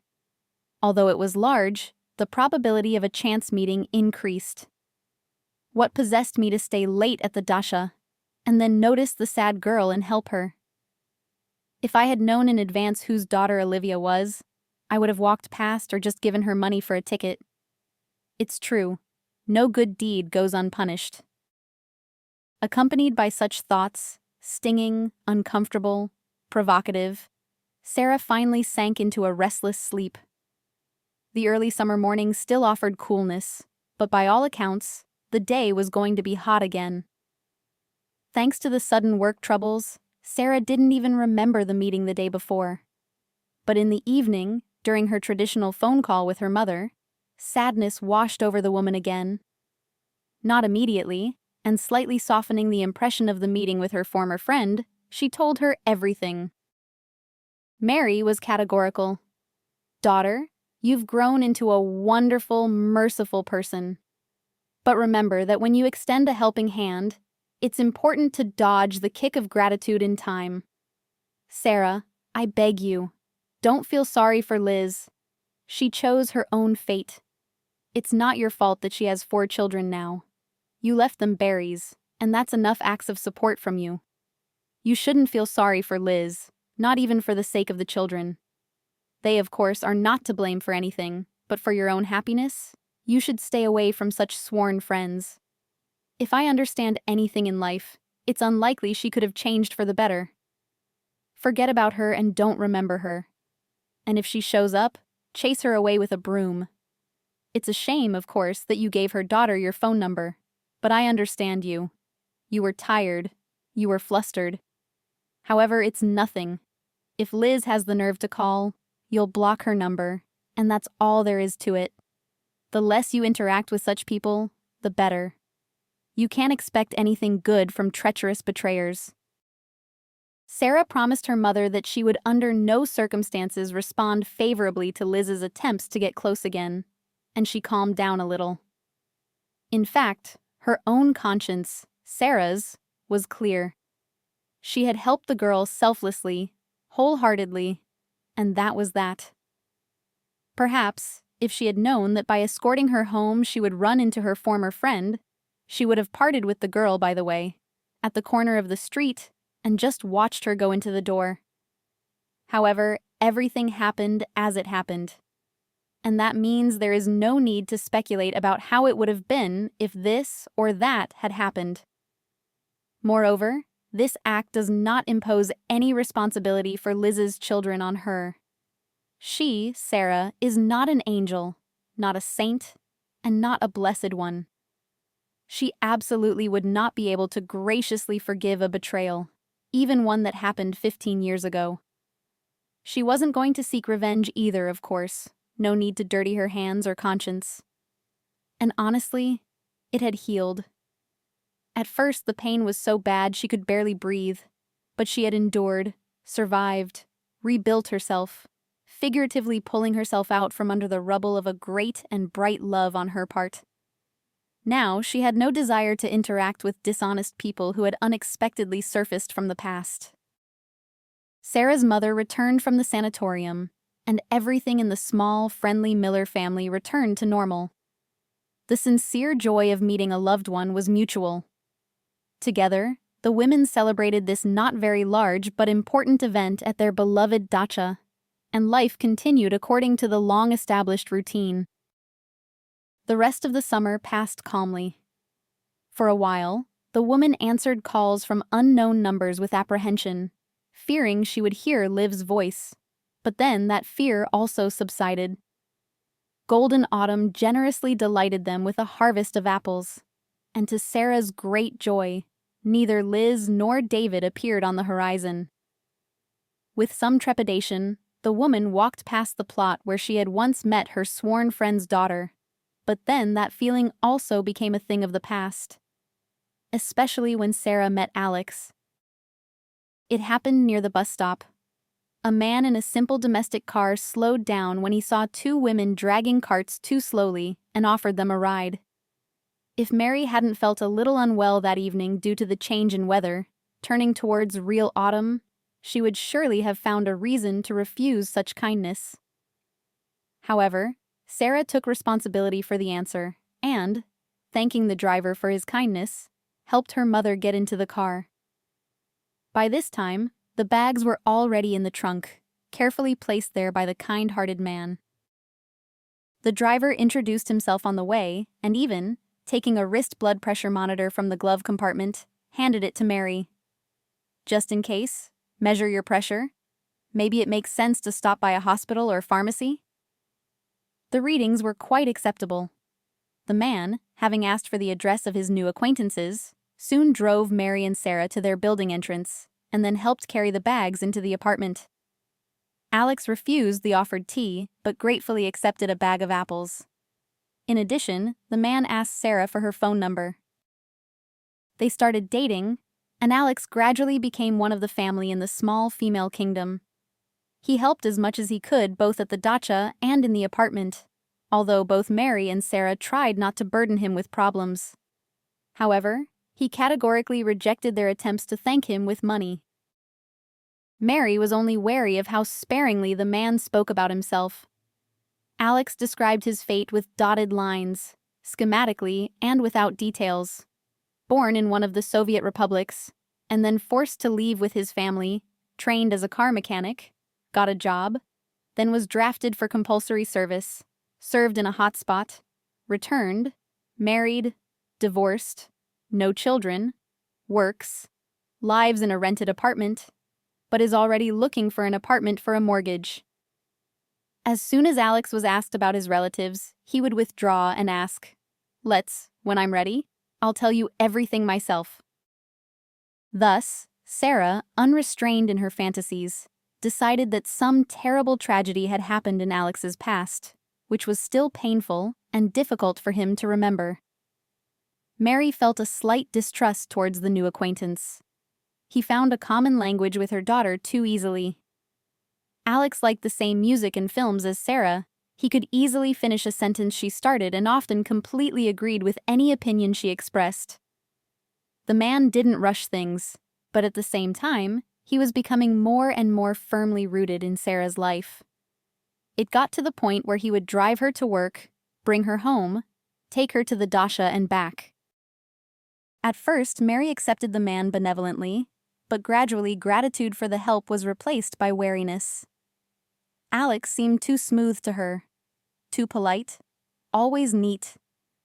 Although it was large, the probability of a chance meeting increased. What possessed me to stay late at the dasha, and then notice the sad girl and help her? If I had known in advance whose daughter Olivia was, I would have walked past or just given her money for a ticket. It's true, no good deed goes unpunished. Accompanied by such thoughts, stinging, uncomfortable, provocative, Sarah finally sank into a restless sleep. The early summer morning still offered coolness, but by all accounts, the day was going to be hot again. Thanks to the sudden work troubles, Sarah didn't even remember the meeting the day before. But in the evening, during her traditional phone call with her mother, sadness washed over the woman again. Not immediately, and slightly softening the impression of the meeting with her former friend, she told her everything. Mary was categorical. "Daughter, you've grown into a wonderful, merciful person. But remember that when you extend a helping hand, it's important to dodge the kick of gratitude in time. Sarah, I beg you, don't feel sorry for Liz. She chose her own fate. It's not your fault that she has 4 children now. You left them berries, and that's enough acts of support from you. You shouldn't feel sorry for Liz, not even for the sake of the children. They, of course, are not to blame for anything, but for your own happiness, you should stay away from such sworn friends. If I understand anything in life, it's unlikely she could have changed for the better. Forget about her and don't remember her. And if she shows up, chase her away with a broom. It's a shame, of course, that you gave her daughter your phone number, but I understand you. You were tired. You were flustered. However, it's nothing. If Liz has the nerve to call, you'll block her number, and that's all there is to it. The less you interact with such people, the better. You can't expect anything good from treacherous betrayers." Sarah promised her mother that she would under no circumstances respond favorably to Liz's attempts to get close again, and she calmed down a little. In fact, her own conscience, Sarah's, was clear. She had helped the girl selflessly, wholeheartedly, and that was that. Perhaps, if she had known that by escorting her home she would run into her former friend, she would have parted with the girl, by the way, at the corner of the street, and just watched her go into the door. However, everything happened as it happened. And that means there is no need to speculate about how it would have been if this or that had happened. Moreover, this act does not impose any responsibility for Liz's children on her. She, Sarah, is not an angel, not a saint, and not a blessed one. She absolutely would not be able to graciously forgive a betrayal, even one that happened 15 years ago. She wasn't going to seek revenge either, of course. No need to dirty her hands or conscience. And honestly, it had healed. At first, the pain was so bad she could barely breathe, but she had endured, survived, rebuilt herself, figuratively pulling herself out from under the rubble of a great and bright love on her part. Now, she had no desire to interact with dishonest people who had unexpectedly surfaced from the past. Sarah's mother returned from the sanatorium, and everything in the small, friendly Miller family returned to normal. The sincere joy of meeting a loved one was mutual. Together, the women celebrated this not very large but important event at their beloved dacha, and life continued according to the long-established routine. The rest of the summer passed calmly. For a while, the woman answered calls from unknown numbers with apprehension, fearing she would hear Liv's voice. But then that fear also subsided. Golden autumn generously delighted them with a harvest of apples, and to Sarah's great joy, neither Liz nor David appeared on the horizon. With some trepidation, the woman walked past the plot where she had once met her sworn friend's daughter, but then that feeling also became a thing of the past, especially when Sarah met Alex. It happened near the bus stop. A man in a simple domestic car slowed down when he saw 2 women dragging carts too slowly and offered them a ride. If Mary hadn't felt a little unwell that evening due to the change in weather, turning towards real autumn, she would surely have found a reason to refuse such kindness. However, Sarah took responsibility for the answer, and, thanking the driver for his kindness, helped her mother get into the car. By this time, the bags were already in the trunk, carefully placed there by the kind-hearted man. The driver introduced himself on the way and even, taking a wrist blood pressure monitor from the glove compartment, handed it to Mary. Just in case, measure your pressure. Maybe it makes sense to stop by a hospital or pharmacy. The readings were quite acceptable. The man, having asked for the address of his new acquaintances, soon drove Mary and Sarah to their building entrance and then helped carry the bags into the apartment. Alex refused the offered tea, but gratefully accepted a bag of apples. In addition, the man asked Sarah for her phone number. They started dating, and Alex gradually became one of the family in the small female kingdom. He helped as much as he could both at the dacha and in the apartment, although both Mary and Sarah tried not to burden him with problems. However, he categorically rejected their attempts to thank him with money. Mary was only wary of how sparingly the man spoke about himself. Alex described his fate with dotted lines, schematically and without details. Born in one of the Soviet republics, and then forced to leave with his family, trained as a car mechanic, got a job, then was drafted for compulsory service, served in a hotspot, returned, married, divorced, no children, works, lives in a rented apartment, but is already looking for an apartment for a mortgage. As soon as Alex was asked about his relatives, he would withdraw and ask, when I'm ready, I'll tell you everything myself. Thus, Sarah, unrestrained in her fantasies, decided that some terrible tragedy had happened in Alex's past, which was still painful and difficult for him to remember. Mary felt a slight distrust towards the new acquaintance. He found a common language with her daughter too easily. Alex liked the same music and films as Sarah. He could easily finish a sentence she started and often completely agreed with any opinion she expressed. The man didn't rush things, but at the same time, he was becoming more and more firmly rooted in Sarah's life. It got to the point where he would drive her to work, bring her home, take her to the dacha and back. At first, Mary accepted the man benevolently, but gradually gratitude for the help was replaced by wariness. Alex seemed too smooth to her, too polite, always neat,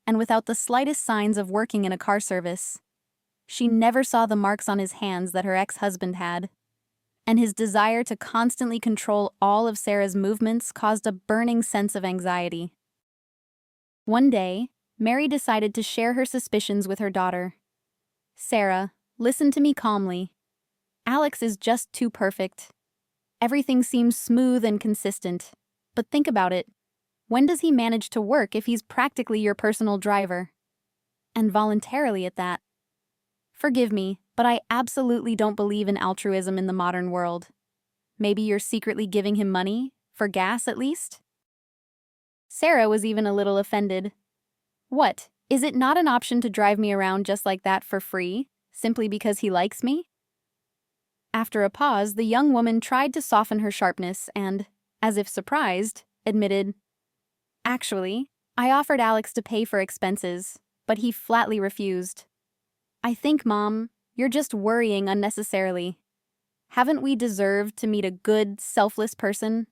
and without the slightest signs of working in a car service. She never saw the marks on his hands that her ex-husband had, and his desire to constantly control all of Sarah's movements caused a burning sense of anxiety. One day, Mary decided to share her suspicions with her daughter. "Sarah, listen to me calmly. Alex is just too perfect. Everything seems smooth and consistent, but think about it. When does he manage to work if he's practically your personal driver? And voluntarily at that. Forgive me, but I absolutely don't believe in altruism in the modern world. Maybe you're secretly giving him money, for gas at least?" Sarah was even a little offended. "What, is it not an option to drive me around just like that for free, simply because he likes me?" After a pause, the young woman tried to soften her sharpness and, as if surprised, admitted, "Actually, I offered Alex to pay for expenses, but he flatly refused. I think, Mom, you're just worrying unnecessarily. Haven't we deserved to meet a good, selfless person?"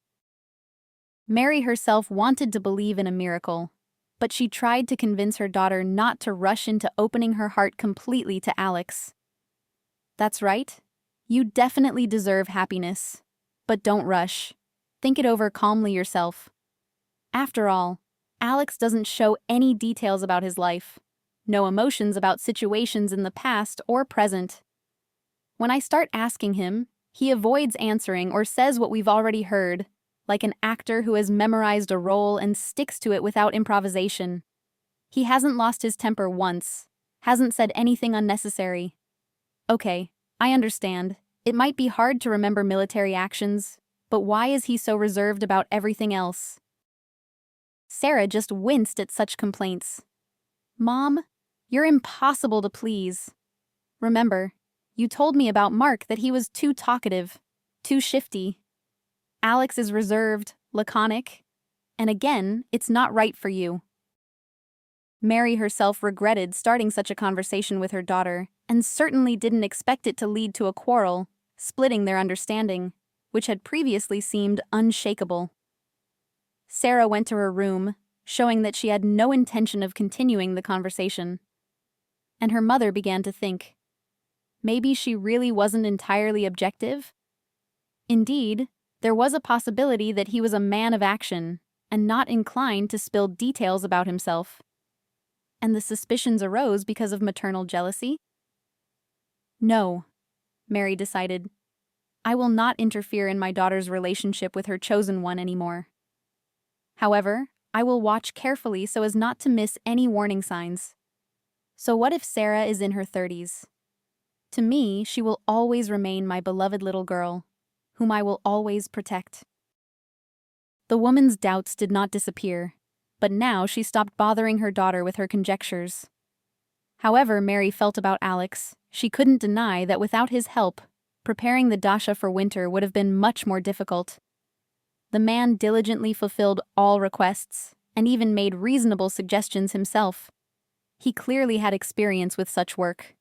Mary herself wanted to believe in a miracle, but she tried to convince her daughter not to rush into opening her heart completely to Alex. "That's right. You definitely deserve happiness. But don't rush. Think it over calmly yourself. After all, Alex doesn't show any details about his life. No emotions about situations in the past or present. When I start asking him, he avoids answering or says what we've already heard, like an actor who has memorized a role and sticks to it without improvisation. He hasn't lost his temper once, hasn't said anything unnecessary. Okay, I understand. It might be hard to remember military actions, but why is he so reserved about everything else?" Sarah just winced at such complaints. "Mom, you're impossible to please. Remember, you told me about Mark that he was too talkative, too shifty. Alex is reserved, laconic, and again, it's not right for you." Mary herself regretted starting such a conversation with her daughter, and certainly didn't expect it to lead to a quarrel, splitting their understanding, which had previously seemed unshakable. Sarah went to her room, showing that she had no intention of continuing the conversation. And her mother began to think. Maybe she really wasn't entirely objective? Indeed, there was a possibility that he was a man of action, and not inclined to spill details about himself. And the suspicions arose because of maternal jealousy? No, Mary decided. I will not interfere in my daughter's relationship with her chosen one anymore. However, I will watch carefully so as not to miss any warning signs. So what if Sarah is in her 30s? To me, she will always remain my beloved little girl, whom I will always protect. The woman's doubts did not disappear, but now she stopped bothering her daughter with her conjectures. However Mary felt about Alex, she couldn't deny that without his help, preparing the dasha for winter would have been much more difficult. The man diligently fulfilled all requests, and even made reasonable suggestions himself. He clearly had experience with such work.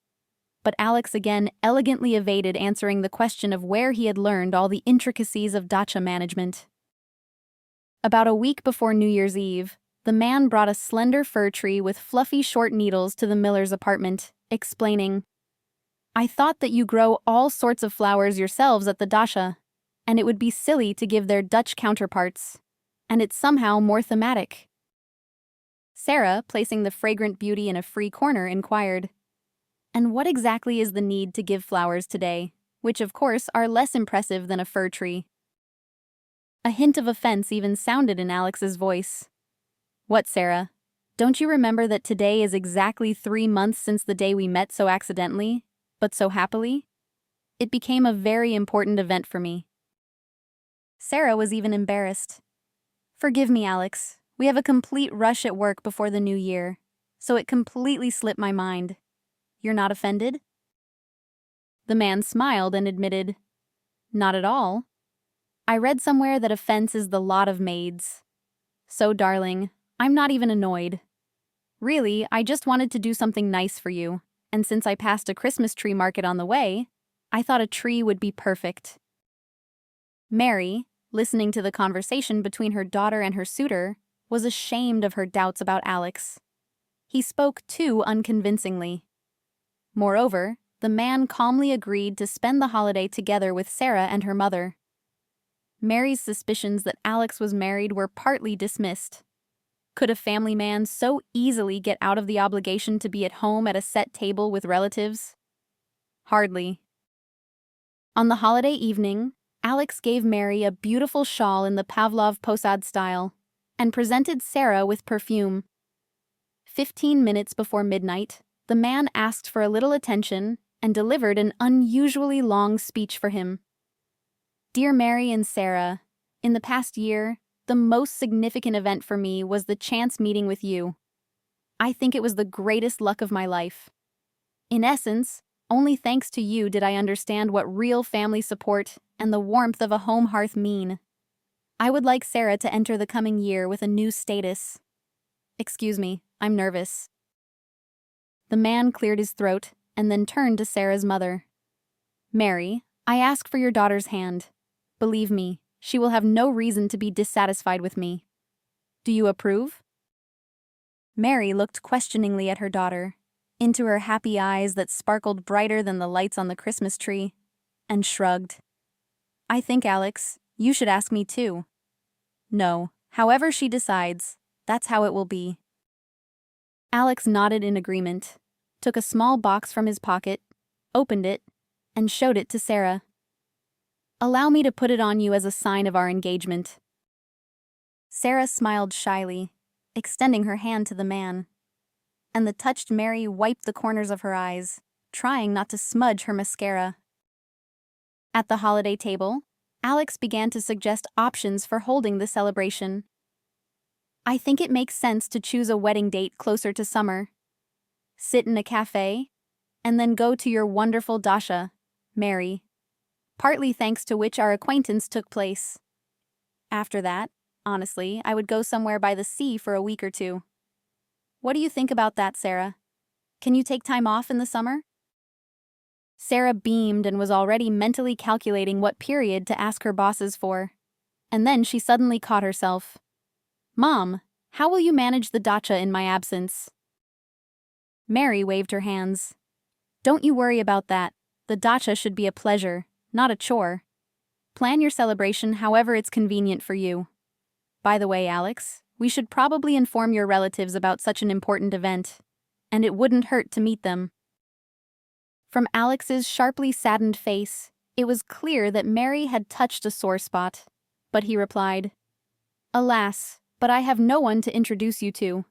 But Alex again elegantly evaded answering the question of where he had learned all the intricacies of dacha management. About a week before New Year's Eve, the man brought a slender fir tree with fluffy short needles to the miller's apartment, explaining, "I thought that you grow all sorts of flowers yourselves at the dasha, and it would be silly to give their Dutch counterparts, and it's somehow more thematic." Sarah, placing the fragrant beauty in a free corner, inquired, "And what exactly is the need to give flowers today, which of course are less impressive than a fir tree?" A hint of offense even sounded in Alex's voice. "What, Sarah? Don't you remember that today is exactly 3 months since the day we met so accidentally, but so happily? It became a very important event for me." Sarah was even embarrassed. "Forgive me, Alex. We have a complete rush at work before the new year, so it completely slipped my mind. You're not offended?" The man smiled and admitted, "Not at all. I read somewhere that offense is the lot of maids. So, darling, I'm not even annoyed. Really, I just wanted to do something nice for you, and since I passed a Christmas tree market on the way, I thought a tree would be perfect." Mary, listening to the conversation between her daughter and her suitor, was ashamed of her doubts about Alex. He spoke too unconvincingly. Moreover, the man calmly agreed to spend the holiday together with Sarah and her mother. Mary's suspicions that Alex was married were partly dismissed. Could a family man so easily get out of the obligation to be at home at a set table with relatives? Hardly. On the holiday evening, Alex gave Mary a beautiful shawl in the Pavlov posad style, and presented Sarah with perfume. 15 minutes before midnight, the man asked for a little attention and delivered an unusually long speech for him. "Dear Mary and Sarah, in the past year, the most significant event for me was the chance meeting with you. I think it was the greatest luck of my life. In essence, only thanks to you did I understand what real family support and the warmth of a home hearth mean. I would like Sarah to enter the coming year with a new status." "Excuse me, I'm nervous." The man cleared his throat and then turned to Sarah's mother. "Mary, I ask for your daughter's hand. Believe me, she will have no reason to be dissatisfied with me. Do you approve?" Mary looked questioningly at her daughter, into her happy eyes that sparkled brighter than the lights on the Christmas tree, and shrugged. "I think, Alex, you should ask me too." "No, however she decides, that's how it will be." Alex nodded in agreement, took a small box from his pocket, opened it, and showed it to Sarah. "Allow me to put it on you as a sign of our engagement." Sarah smiled shyly, extending her hand to the man, and the touched Mary wiped the corners of her eyes, trying not to smudge her mascara. At the holiday table, Alex began to suggest options for holding the celebration. "I think it makes sense to choose a wedding date closer to summer. Sit in a cafe, and then go to your wonderful dasha, Mary, partly thanks to which our acquaintance took place. After that, honestly, I would go somewhere by the sea for a week or two." What do you think about that, Sarah? Can you take time off in the summer? Sarah beamed and was already mentally calculating what period to ask her bosses for. And then she suddenly caught herself. Mom, how will you manage the dacha in my absence? Mary waved her hands. Don't you worry about that. The dacha should be a pleasure, not a chore. Plan your celebration however it's convenient for you. By the way, Alex, we should probably inform your relatives about such an important event. And it wouldn't hurt to meet them. From Alex's sharply saddened face, it was clear that Mary had touched a sore spot. But he replied, Alas, but I have no one to introduce you to.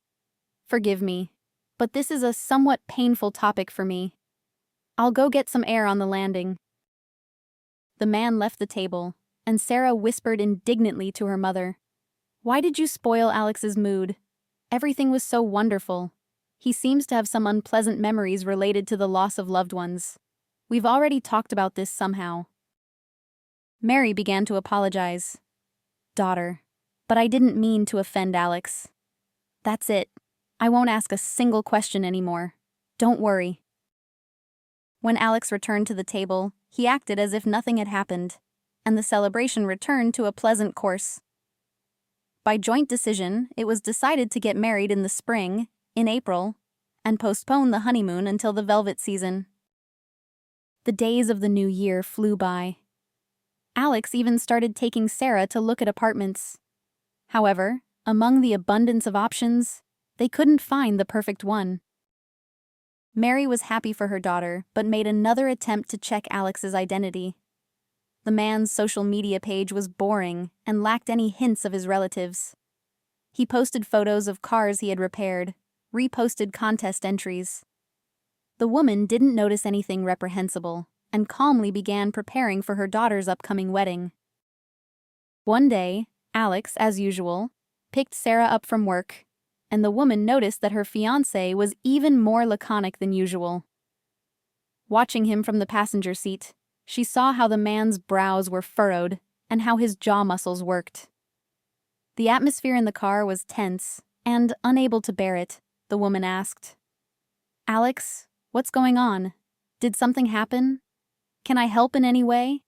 Forgive me, but this is a somewhat painful topic for me. I'll go get some air on the landing. The man left the table, and Sarah whispered indignantly to her mother. Why did you spoil Alex's mood? Everything was so wonderful. He seems to have some unpleasant memories related to the loss of loved ones. We've already talked about this somehow. Mary began to apologize. Daughter, but I didn't mean to offend Alex. That's it. I won't ask a single question anymore. Don't worry. When Alex returned to the table, he acted as if nothing had happened, and the celebration returned to a pleasant course. By joint decision, it was decided to get married in the spring, in April, and postpone the honeymoon until the velvet season. The days of the new year flew by. Alex even started taking Sarah to look at apartments. However, among the abundance of options, they couldn't find the perfect one. Mary was happy for her daughter, but made another attempt to check Alex's identity. The man's social media page was boring and lacked any hints of his relatives. He posted photos of cars he had repaired, reposted contest entries. The woman didn't notice anything reprehensible and calmly began preparing for her daughter's upcoming wedding. One day, Alex, as usual, picked Sarah up from work, and the woman noticed that her fiancé was even more laconic than usual. Watching him from the passenger seat, she saw how the man's brows were furrowed and how his jaw muscles worked. The atmosphere in the car was tense, and, unable to bear it, the woman asked, Alex, what's going on? Did something happen? Can I help in any way?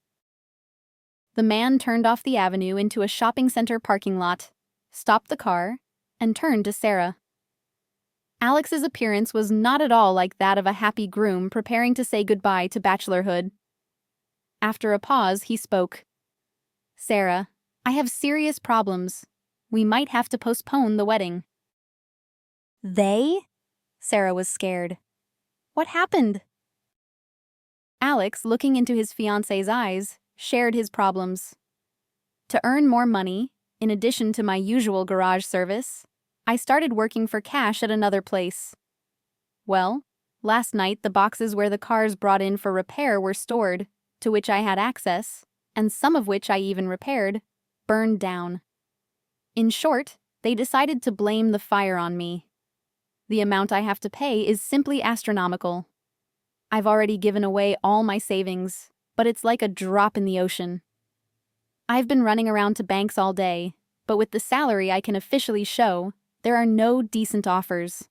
The man turned off the avenue into a shopping center parking lot, stopped the car, and turned to Sarah. Alex's appearance was not at all like that of a happy groom preparing to say goodbye to bachelorhood. After a pause, he spoke. Sarah, I have serious problems. We might have to postpone the wedding. They? Sarah was scared. What happened? Alex, looking into his fiancé's eyes, shared his problems. To earn more money, in addition to my usual garage service, I started working for cash at another place. Well, last night the boxes where the cars brought in for repair were stored, to which I had access, and some of which I even repaired, burned down. In short, they decided to blame the fire on me. The amount I have to pay is simply astronomical. I've already given away all my savings, but it's like a drop in the ocean. I've been running around to banks all day, but with the salary I can officially show, there are no decent offers.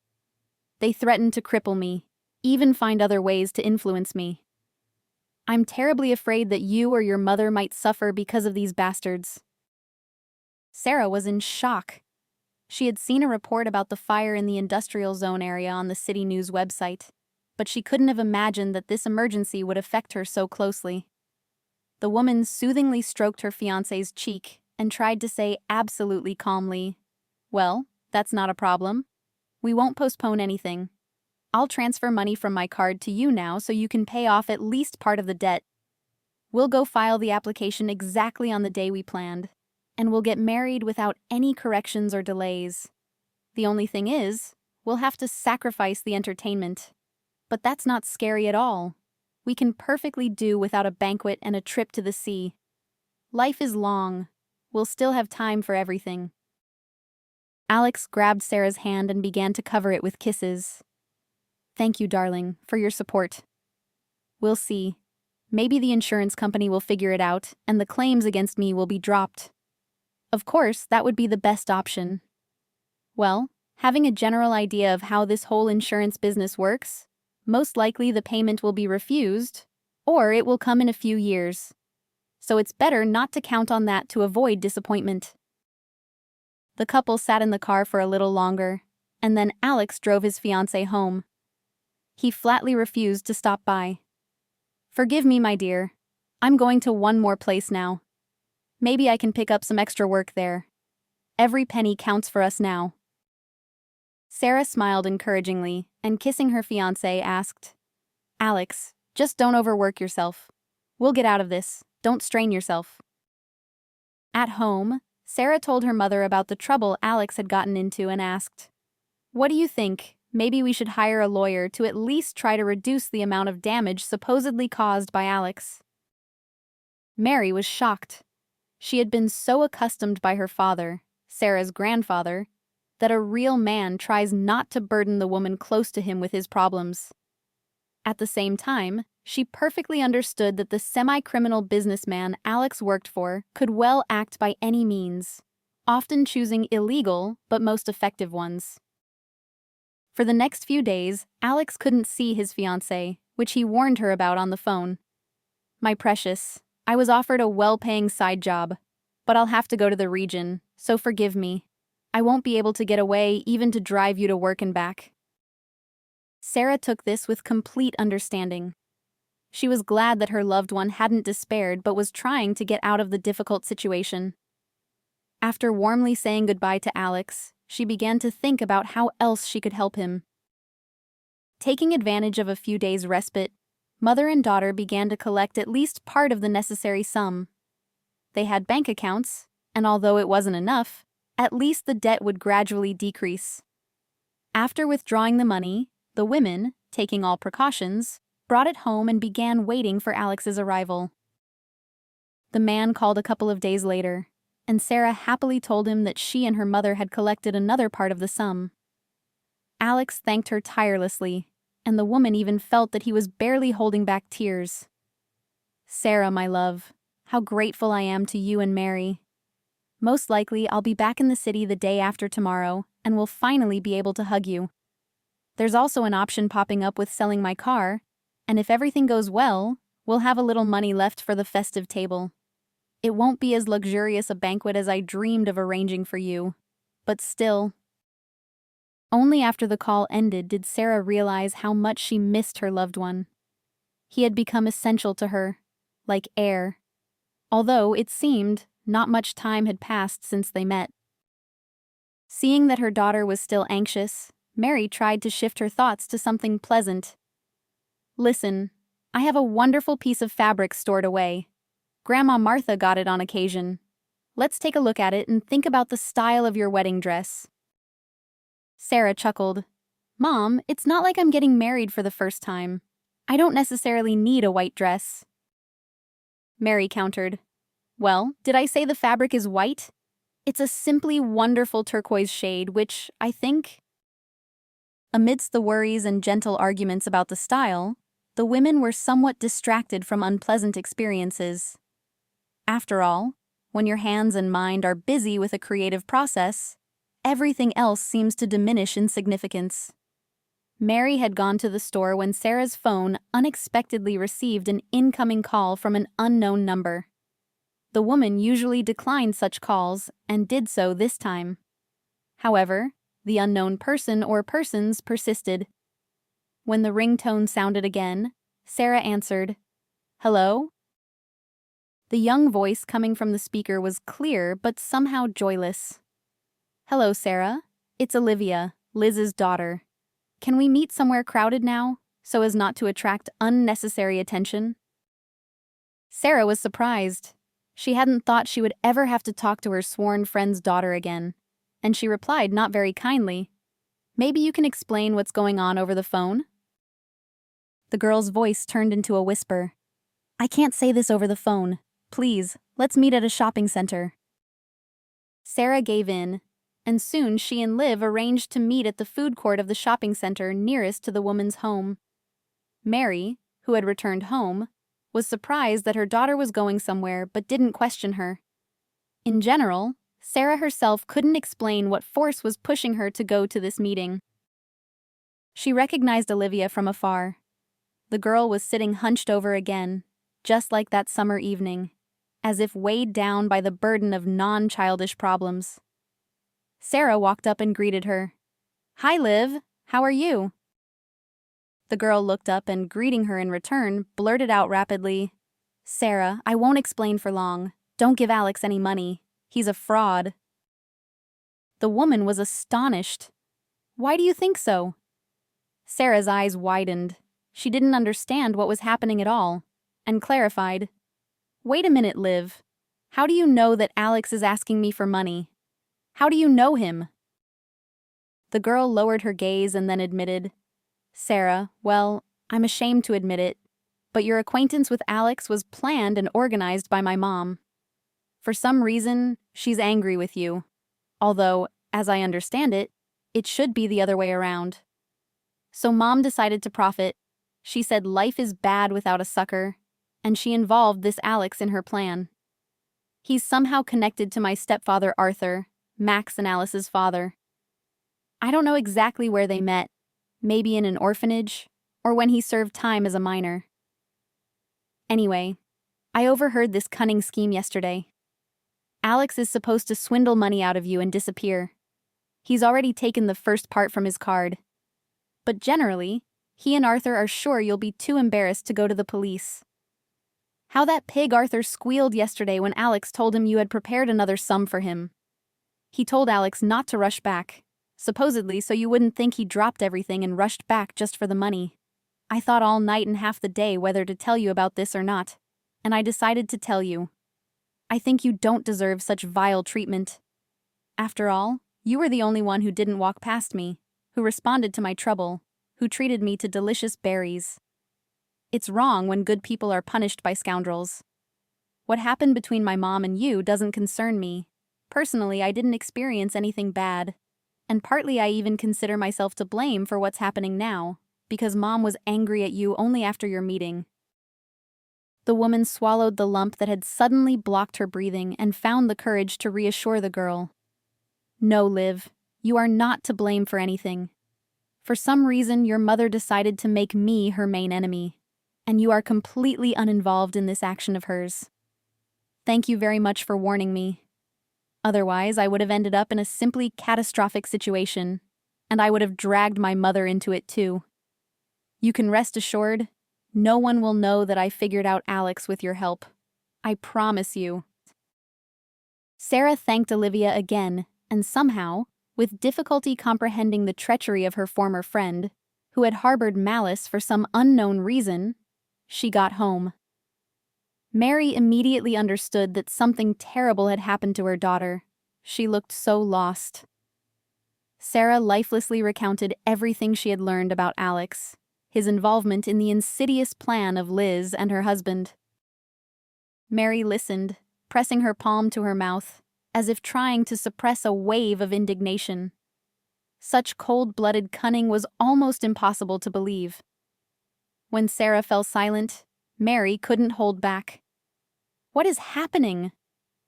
They threaten to cripple me, even find other ways to influence me. I'm terribly afraid that you or your mother might suffer because of these bastards. Sarah was in shock. She had seen a report about the fire in the industrial zone area on the City News website, but she couldn't have imagined that this emergency would affect her so closely. The woman soothingly stroked her fiancé's cheek and tried to say absolutely calmly, Well, that's not a problem. We won't postpone anything. I'll transfer money from my card to you now so you can pay off at least part of the debt. We'll go file the application exactly on the day we planned, and we'll get married without any corrections or delays. The only thing is, we'll have to sacrifice the entertainment. But that's not scary at all. We can perfectly do without a banquet and a trip to the sea. Life is long. We'll still have time for everything. Alex grabbed Sarah's hand and began to cover it with kisses. Thank you, darling, for your support. We'll see. Maybe the insurance company will figure it out, and the claims against me will be dropped. Of course, that would be the best option. Well, Having a general idea of how this whole insurance business works, most likely the payment will be refused, or it will come in a few years. So it's better not to count on that to avoid disappointment. The couple sat in the car for a little longer, and then Alex drove his fiancée home. He flatly refused to stop by. "Forgive me, my dear. I'm going to one more place now. Maybe I can pick up some extra work there. Every penny counts for us now." Sarah smiled encouragingly, and kissing her fiancé asked, "Alex, just don't overwork yourself. We'll get out of this. Don't strain yourself." At home, Sarah told her mother about the trouble Alex had gotten into and asked, "What do you think? Maybe we should hire a lawyer to at least try to reduce the amount of damage supposedly caused by Alex." Mary was shocked. She had been so accustomed by her father, Sarah's grandfather, that a real man tries not to burden the woman close to him with his problems. At the same time, she perfectly understood that the semi-criminal businessman Alex worked for could well act by any means, often choosing illegal but most effective ones. For the next few days, Alex couldn't see his fiancée, which he warned her about on the phone. "My precious, I was offered a well-paying side job, but I'll have to go to the region, so forgive me. I won't be able to get away even to drive you to work and back." Sarah took this with complete understanding. She was glad that her loved one hadn't despaired but was trying to get out of the difficult situation. After warmly saying goodbye to Alex, she began to think about how else she could help him. Taking advantage of a few days' respite, mother and daughter began to collect at least part of the necessary sum. They had bank accounts, and although it wasn't enough, at least the debt would gradually decrease. After withdrawing the money, the women, taking all precautions, brought it home and began waiting for Alex's arrival. The man called a couple of days later, and Sarah happily told him that she and her mother had collected another part of the sum. Alex thanked her tirelessly, and the woman even felt that he was barely holding back tears. "Sarah, my love, how grateful I am to you and Mary. Most likely, I'll be back in the city the day after tomorrow, and will finally be able to hug you. There's also an option popping up with selling my car, and if everything goes well, we'll have a little money left for the festive table. It won't be as luxurious a banquet as I dreamed of arranging for you, but still." Only after the call ended did Sarah realize how much she missed her loved one. He had become essential to her, like air. Although, it seemed, not much time had passed since they met. Seeing that her daughter was still anxious, Mary tried to shift her thoughts to something pleasant. "Listen, I have a wonderful piece of fabric stored away. Grandma Martha got it on occasion. Let's take a look at it and think about the style of your wedding dress." Sarah chuckled. "Mom, it's not like I'm getting married for the first time. I don't necessarily need a white dress." Mary countered, "Well, did I say the fabric is white? It's a simply wonderful turquoise shade, which, I think..." Amidst the worries and gentle arguments about the style, the women were somewhat distracted from unpleasant experiences. After all, when your hands and mind are busy with a creative process, everything else seems to diminish in significance. Mary had gone to the store when Sarah's phone unexpectedly received an incoming call from an unknown number. The woman usually declined such calls and did so this time. However, the unknown person or persons persisted. When the ringtone sounded again, Sarah answered, "Hello?" The young voice coming from the speaker was clear but somehow joyless. "Hello, Sarah. It's Olivia, Liz's daughter. Can we meet somewhere crowded now, so as not to attract unnecessary attention?" Sarah was surprised. She hadn't thought she would ever have to talk to her sworn friend's daughter again, and she replied not very kindly, "Maybe you can explain what's going on over the phone?" The girl's voice turned into a whisper. "I can't say this over the phone. Please, let's meet at a shopping center." Sarah gave in, and soon she and Liv arranged to meet at the food court of the shopping center nearest to the woman's home. Mary, who had returned home, was surprised that her daughter was going somewhere but didn't question her. In general, Sarah herself couldn't explain what force was pushing her to go to this meeting. She recognized Olivia from afar. The girl was sitting hunched over again, just like that summer evening, as if weighed down by the burden of non-childish problems. Sarah walked up and greeted her. "Hi, Liv. How are you?" The girl looked up and, greeting her in return, blurted out rapidly, "Sarah, I won't explain for long. Don't give Alex any money. He's a fraud." The woman was astonished. "Why do you think so?" Sarah's eyes widened. She didn't understand what was happening at all, and clarified, "Wait a minute, Liv. How do you know that Alex is asking me for money? How do you know him?" The girl lowered her gaze and then admitted, "Sarah, well, I'm ashamed to admit it, but your acquaintance with Alex was planned and organized by my mom. For some reason, she's angry with you. Although, as I understand it, it should be the other way around. So Mom decided to profit. She said life is bad without a sucker, and she involved this Alex in her plan. He's somehow connected to my stepfather Arthur, Max and Alice's father. I don't know exactly where they met, maybe in an orphanage, or when he served time as a minor. Anyway, I overheard this cunning scheme yesterday. Alex is supposed to swindle money out of you and disappear. He's already taken the first part from his card. But generally, he and Arthur are sure you'll be too embarrassed to go to the police. How that pig Arthur squealed yesterday when Alex told him you had prepared another sum for him. He told Alex not to rush back, supposedly so you wouldn't think he dropped everything and rushed back just for the money. I thought all night and half the day whether to tell you about this or not, and I decided to tell you. I think you don't deserve such vile treatment. After all, you were the only one who didn't walk past me, who responded to my trouble, who treated me to delicious berries. It's wrong when good people are punished by scoundrels. What happened between my mom and you doesn't concern me. Personally, I didn't experience anything bad. And partly I even consider myself to blame for what's happening now, because Mom was angry at you only after your meeting." The woman swallowed the lump that had suddenly blocked her breathing and found the courage to reassure the girl. "No, Liv, you are not to blame for anything. For some reason, your mother decided to make me her main enemy, and you are completely uninvolved in this action of hers. Thank you very much for warning me. Otherwise, I would have ended up in a simply catastrophic situation, and I would have dragged my mother into it too. You can rest assured, no one will know that I figured out Alex with your help. I promise you." Sarah thanked Olivia again, and somehow, with difficulty comprehending the treachery of her former friend, who had harbored malice for some unknown reason, she got home. Mary immediately understood that something terrible had happened to her daughter. She looked so lost. Sarah lifelessly recounted everything she had learned about Alex, his involvement in the insidious plan of Liz and her husband. Mary listened, pressing her palm to her mouth, as if trying to suppress a wave of indignation. Such cold-blooded cunning was almost impossible to believe. When Sarah fell silent, Mary couldn't hold back. "What is happening?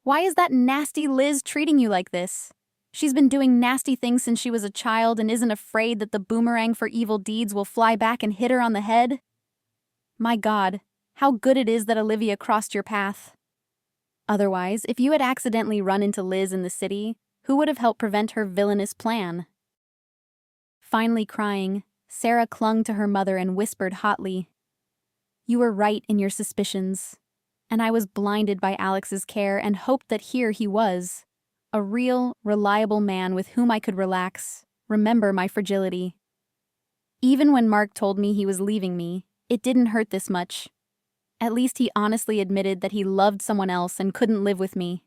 Why is that nasty Liz treating you like this? She's been doing nasty things since she was a child and isn't afraid that the boomerang for evil deeds will fly back and hit her on the head? My God, how good it is that Olivia crossed your path. Otherwise, if you had accidentally run into Liz in the city, who would have helped prevent her villainous plan?" Finally crying, Sarah clung to her mother and whispered hotly, "You were right in your suspicions, and I was blinded by Alex's care and hoped that here he was, a real, reliable man with whom I could relax, remember my fragility. Even when Mark told me he was leaving me, it didn't hurt this much. At least he honestly admitted that he loved someone else and couldn't live with me.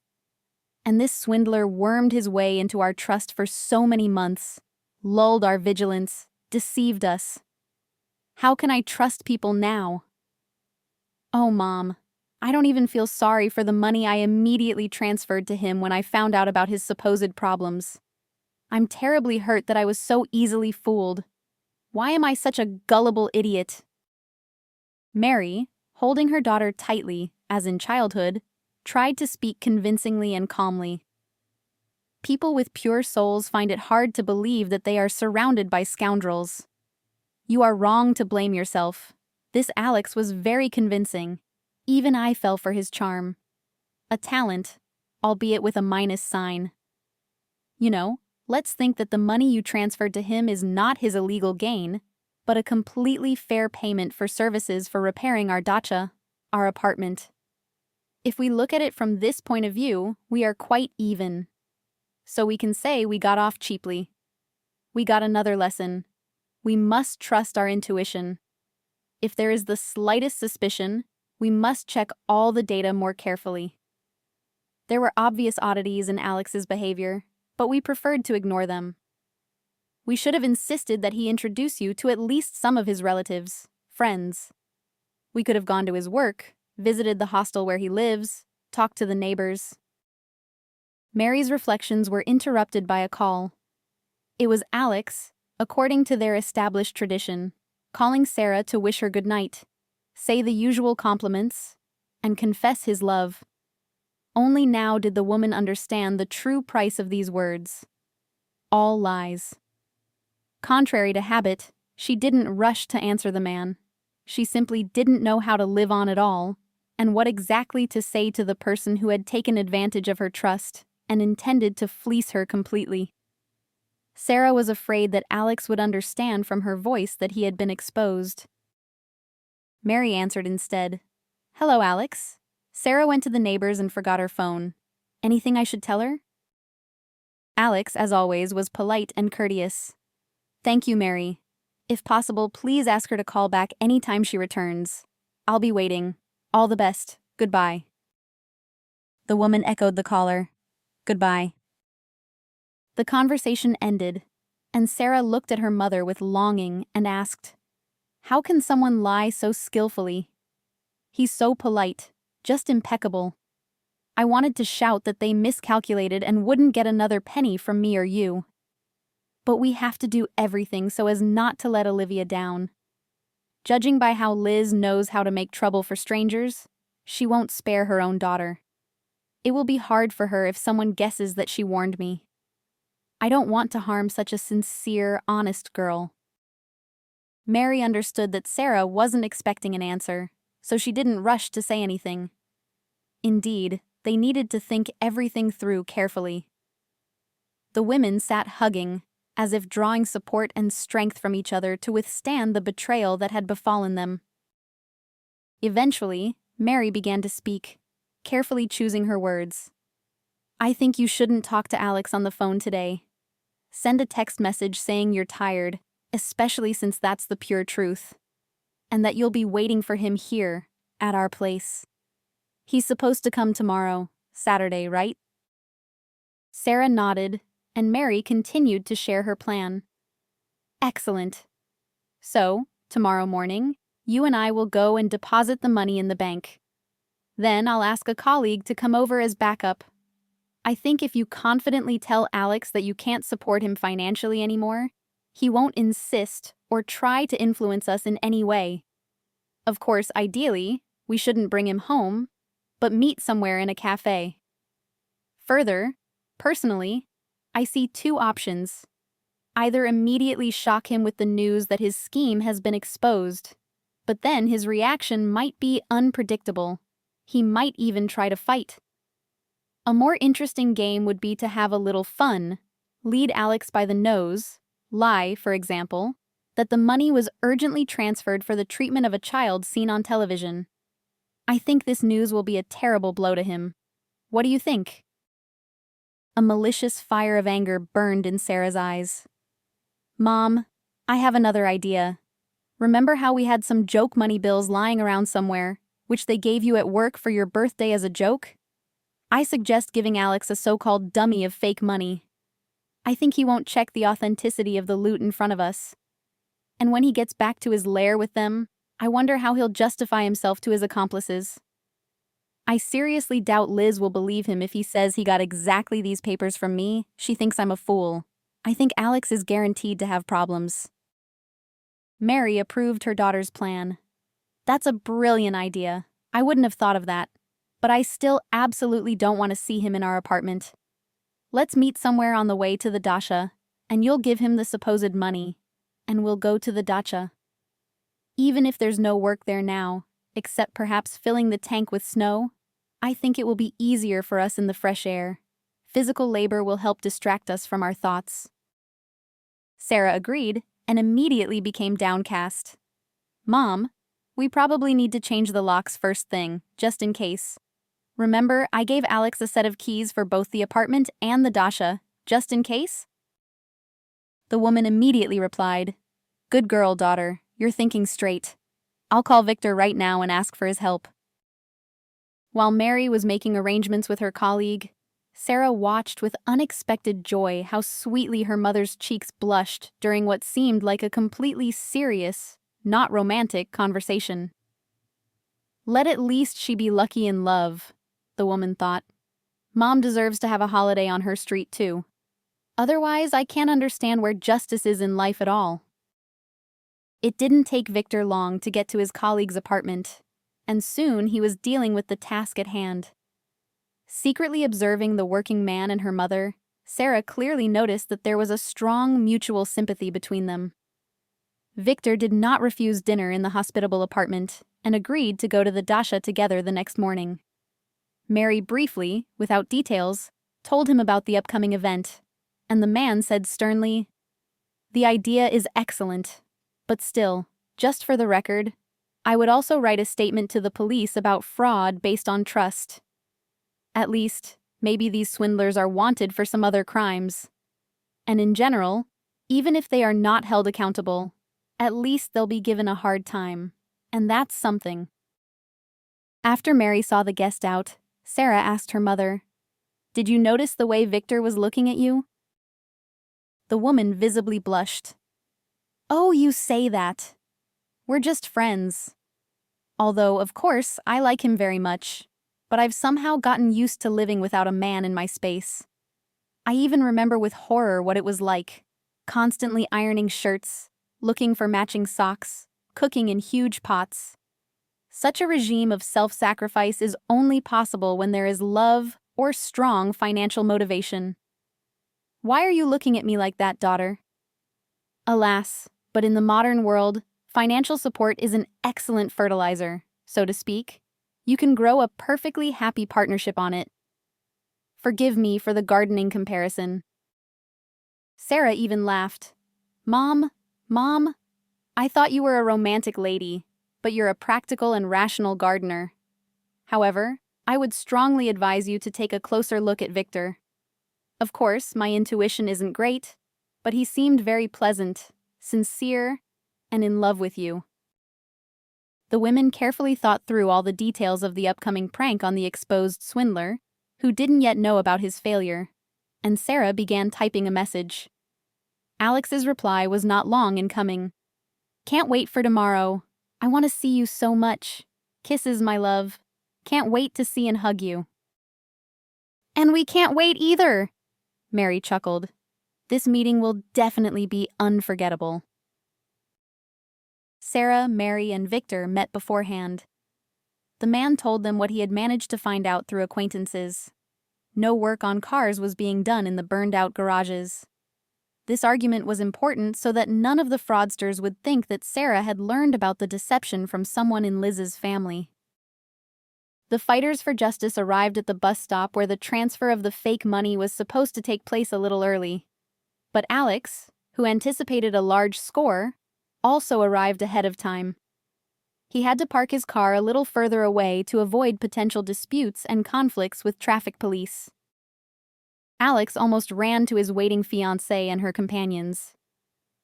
And this swindler wormed his way into our trust for so many months, lulled our vigilance, deceived us. How can I trust people now? Oh, Mom, I don't even feel sorry for the money I immediately transferred to him when I found out about his supposed problems. I'm terribly hurt that I was so easily fooled. Why am I such a gullible idiot?" Mary, holding her daughter tightly, as in childhood, tried to speak convincingly and calmly. People with pure souls find it hard to believe that they are surrounded by scoundrels. You are wrong to blame yourself. This Alex was very convincing. Even I fell for his charm. A talent, albeit with a minus sign. You know, let's think that the money you transferred to him is not his illegal gain, but a completely fair payment for services for repairing our dacha, our apartment. If we look at it from this point of view, we are quite even. So we can say we got off cheaply. We got another lesson. We must trust our intuition. If there is the slightest suspicion, we must check all the data more carefully. There were obvious oddities in Alex's behavior, but we preferred to ignore them. We should have insisted that he introduce you to at least some of his relatives, friends. We could have gone to his work, visited the hostel where he lives, talked to the neighbors. Mary's reflections were interrupted by a call. It was Alex, according to their established tradition, calling Sarah to wish her good night, say the usual compliments, and confess his love. Only now did the woman understand the true price of these words. All lies. Contrary to habit, she didn't rush to answer the man. She simply didn't know how to live on at all, and what exactly to say to the person who had taken advantage of her trust and intended to fleece her completely. Sarah was afraid that Alex would understand from her voice that he had been exposed. Mary answered instead. "Hello, Alex." Sarah went to the neighbors and forgot her phone. "Anything I should tell her?" Alex, as always, was polite and courteous. "Thank you, Mary. If possible, please ask her to call back any time she returns. I'll be waiting. All the best. Goodbye." The woman echoed the caller. "Goodbye." The conversation ended, and Sarah looked at her mother with longing and asked, "How can someone lie so skillfully? He's so polite, just impeccable." I wanted to shout that they miscalculated and wouldn't get another penny from me or you. But we have to do everything so as not to let Olivia down. Judging by how Liz knows how to make trouble for strangers, she won't spare her own daughter. It will be hard for her if someone guesses that she warned me. I don't want to harm such a sincere, honest girl. Mary understood that Sarah wasn't expecting an answer, so she didn't rush to say anything. Indeed, they needed to think everything through carefully. The women sat hugging, as if drawing support and strength from each other to withstand the betrayal that had befallen them. Eventually, Mary began to speak, carefully choosing her words. "I think you shouldn't talk to Alex on the phone today. Send a text message saying you're tired, especially since that's the pure truth, and that you'll be waiting for him here, at our place. He's supposed to come tomorrow, Saturday, right?" Sarah nodded, and Mary continued to share her plan. "Excellent. So, tomorrow morning, you and I will go and deposit the money in the bank. Then I'll ask a colleague to come over as backup. I think if you confidently tell Alex that you can't support him financially anymore, he won't insist or try to influence us in any way. Of course, ideally, we shouldn't bring him home, but meet somewhere in a cafe. Further, personally, I see two options. Either immediately shock him with the news that his scheme has been exposed, but then his reaction might be unpredictable. He might even try to fight. A more interesting game would be to have a little fun, lead Alex by the nose, lie, for example, that the money was urgently transferred for the treatment of a child seen on television. I think this news will be a terrible blow to him. What do you think?" A malicious fire of anger burned in Sarah's eyes. "Mom, I have another idea. Remember how we had some joke money bills lying around somewhere, which they gave you at work for your birthday as a joke? I suggest giving Alex a so-called dummy of fake money. I think he won't check the authenticity of the loot in front of us. And when he gets back to his lair with them, I wonder how he'll justify himself to his accomplices. I seriously doubt Liz will believe him if he says he got exactly these papers from me. She thinks I'm a fool. I think Alex is guaranteed to have problems." Mary approved her daughter's plan. "That's a brilliant idea. I wouldn't have thought of that. But I still absolutely don't want to see him in our apartment." Let's meet somewhere on the way to the dacha, and you'll give him the supposed money, and we'll go to the dacha. Even if there's no work there now, except perhaps filling the tank with snow, I think it will be easier for us in the fresh air. Physical labor will help distract us from our thoughts." Sarah agreed and immediately became downcast. "Mom, we probably need to change the locks first thing, just in case. Remember, I gave Alex a set of keys for both the apartment and the dacha, just in case?" The woman immediately replied, "Good girl, daughter, you're thinking straight. I'll call Victor right now and ask for his help." While Mary was making arrangements with her colleague, Sarah watched with unexpected joy how sweetly her mother's cheeks blushed during what seemed like a completely serious, not romantic, conversation. Let at least she be lucky in love, the woman thought. Mom deserves to have a holiday on her street too. Otherwise, I can't understand where justice is in life at all. It didn't take Victor long to get to his colleague's apartment, and soon he was dealing with the task at hand. Secretly observing the working man and her mother, Sarah clearly noticed that there was a strong mutual sympathy between them. Victor did not refuse dinner in the hospitable apartment and agreed to go to the dacha together the next morning. Mary briefly, without details, told him about the upcoming event, and the man said sternly, "The idea is excellent, but still, just for the record, I would also write a statement to the police about fraud based on trust. At least, maybe these swindlers are wanted for some other crimes. And in general, even if they are not held accountable, at least they'll be given a hard time. And that's something." After Mary saw the guest out, Sarah asked her mother, "Did you notice the way Victor was looking at you?" The woman visibly blushed. "Oh, you say that. We're just friends. Although, of course, I like him very much. But I've somehow gotten used to living without a man in my space. I even remember with horror what it was like, constantly ironing shirts, looking for matching socks, cooking in huge pots. Such a regime of self-sacrifice is only possible when there is love or strong financial motivation. Why are you looking at me like that, daughter?" Alas, but in the modern world, financial support is an excellent fertilizer, so to speak. You can grow a perfectly happy partnership on it. Forgive me for the gardening comparison." Sarah even laughed. Mom, I thought you were a romantic lady, but you're a practical and rational gardener. However, I would strongly advise you to take a closer look at Victor. Of course, my intuition isn't great, but he seemed very pleasant, sincere, and in love with you." The women carefully thought through all the details of the upcoming prank on the exposed swindler, who didn't yet know about his failure, and Sarah began typing a message. Alex's reply was not long in coming. "Can't wait for tomorrow. I want to see you so much. Kisses, my love. Can't wait to see and hug you." "And we can't wait either," Mary chuckled. "This meeting will definitely be unforgettable." Sarah, Mary, and Victor met beforehand. The man told them what he had managed to find out through acquaintances. No work on cars was being done in the burned-out garages. This argument was important so that none of the fraudsters would think that Sarah had learned about the deception from someone in Liz's family. The fighters for justice arrived at the bus stop where the transfer of the fake money was supposed to take place a little early. But Alex, who anticipated a large score, also arrived ahead of time. He had to park his car a little further away to avoid potential disputes and conflicts with traffic police. Alex almost ran to his waiting fiancée and her companions.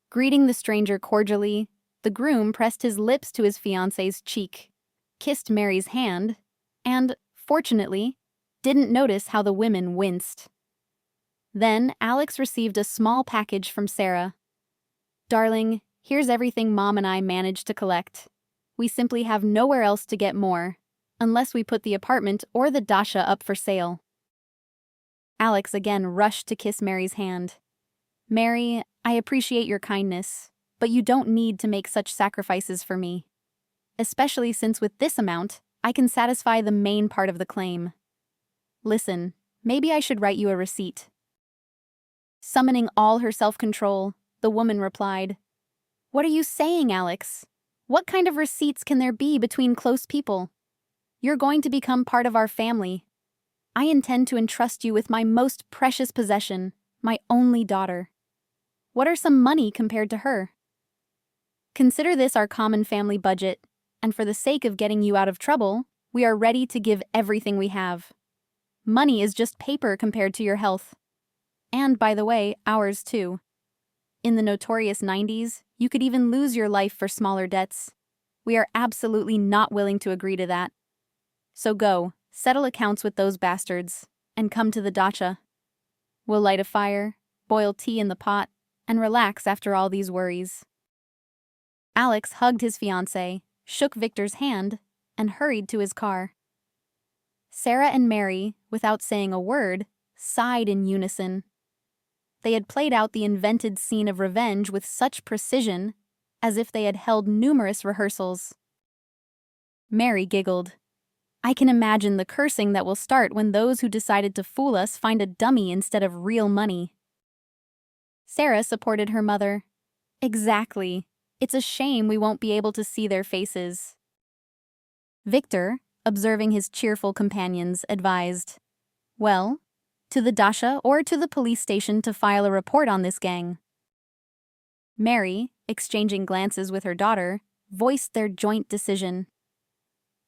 Greeting the stranger cordially, the groom pressed his lips to his fiancée's cheek, kissed Mary's hand, and, fortunately, didn't notice how the women winced. Then Alex received a small package from Sarah. "Darling, here's everything Mom and I managed to collect. We simply have nowhere else to get more, unless we put the apartment or the dacha up for sale." Alex again rushed to kiss Mary's hand. "Mary, I appreciate your kindness, but you don't need to make such sacrifices for me. Especially since with this amount, I can satisfy the main part of the claim. Listen, maybe I should write you a receipt. Summoning all her self-control, the woman replied, "What are you saying, Alex? What kind of receipts can there be between close people? You're going to become part of our family. I intend to entrust you with my most precious possession, my only daughter. What are some money compared to her? Consider this our common family budget, and for the sake of getting you out of trouble, we are ready to give everything we have. Money is just paper compared to your health. And, by the way, ours too. In the notorious 90s, you could even lose your life for smaller debts. We are absolutely not willing to agree to that. So go, settle accounts with those bastards, and come to the dacha. We'll light a fire, boil tea in the pot, and relax after all these worries." Alex hugged his fiancé, shook Victor's hand, and hurried to his car. Sarah and Mary, without saying a word, sighed in unison. They had played out the invented scene of revenge with such precision, as if they had held numerous rehearsals. Mary giggled. "I can imagine the cursing that will start when those who decided to fool us find a dummy instead of real money." Sarah supported her mother. "Exactly. It's a shame we won't be able to see their faces." Victor, observing his cheerful companions, advised, "Well, to the dacha or to the police station to file a report on this gang." Mary, exchanging glances with her daughter, voiced their joint decision.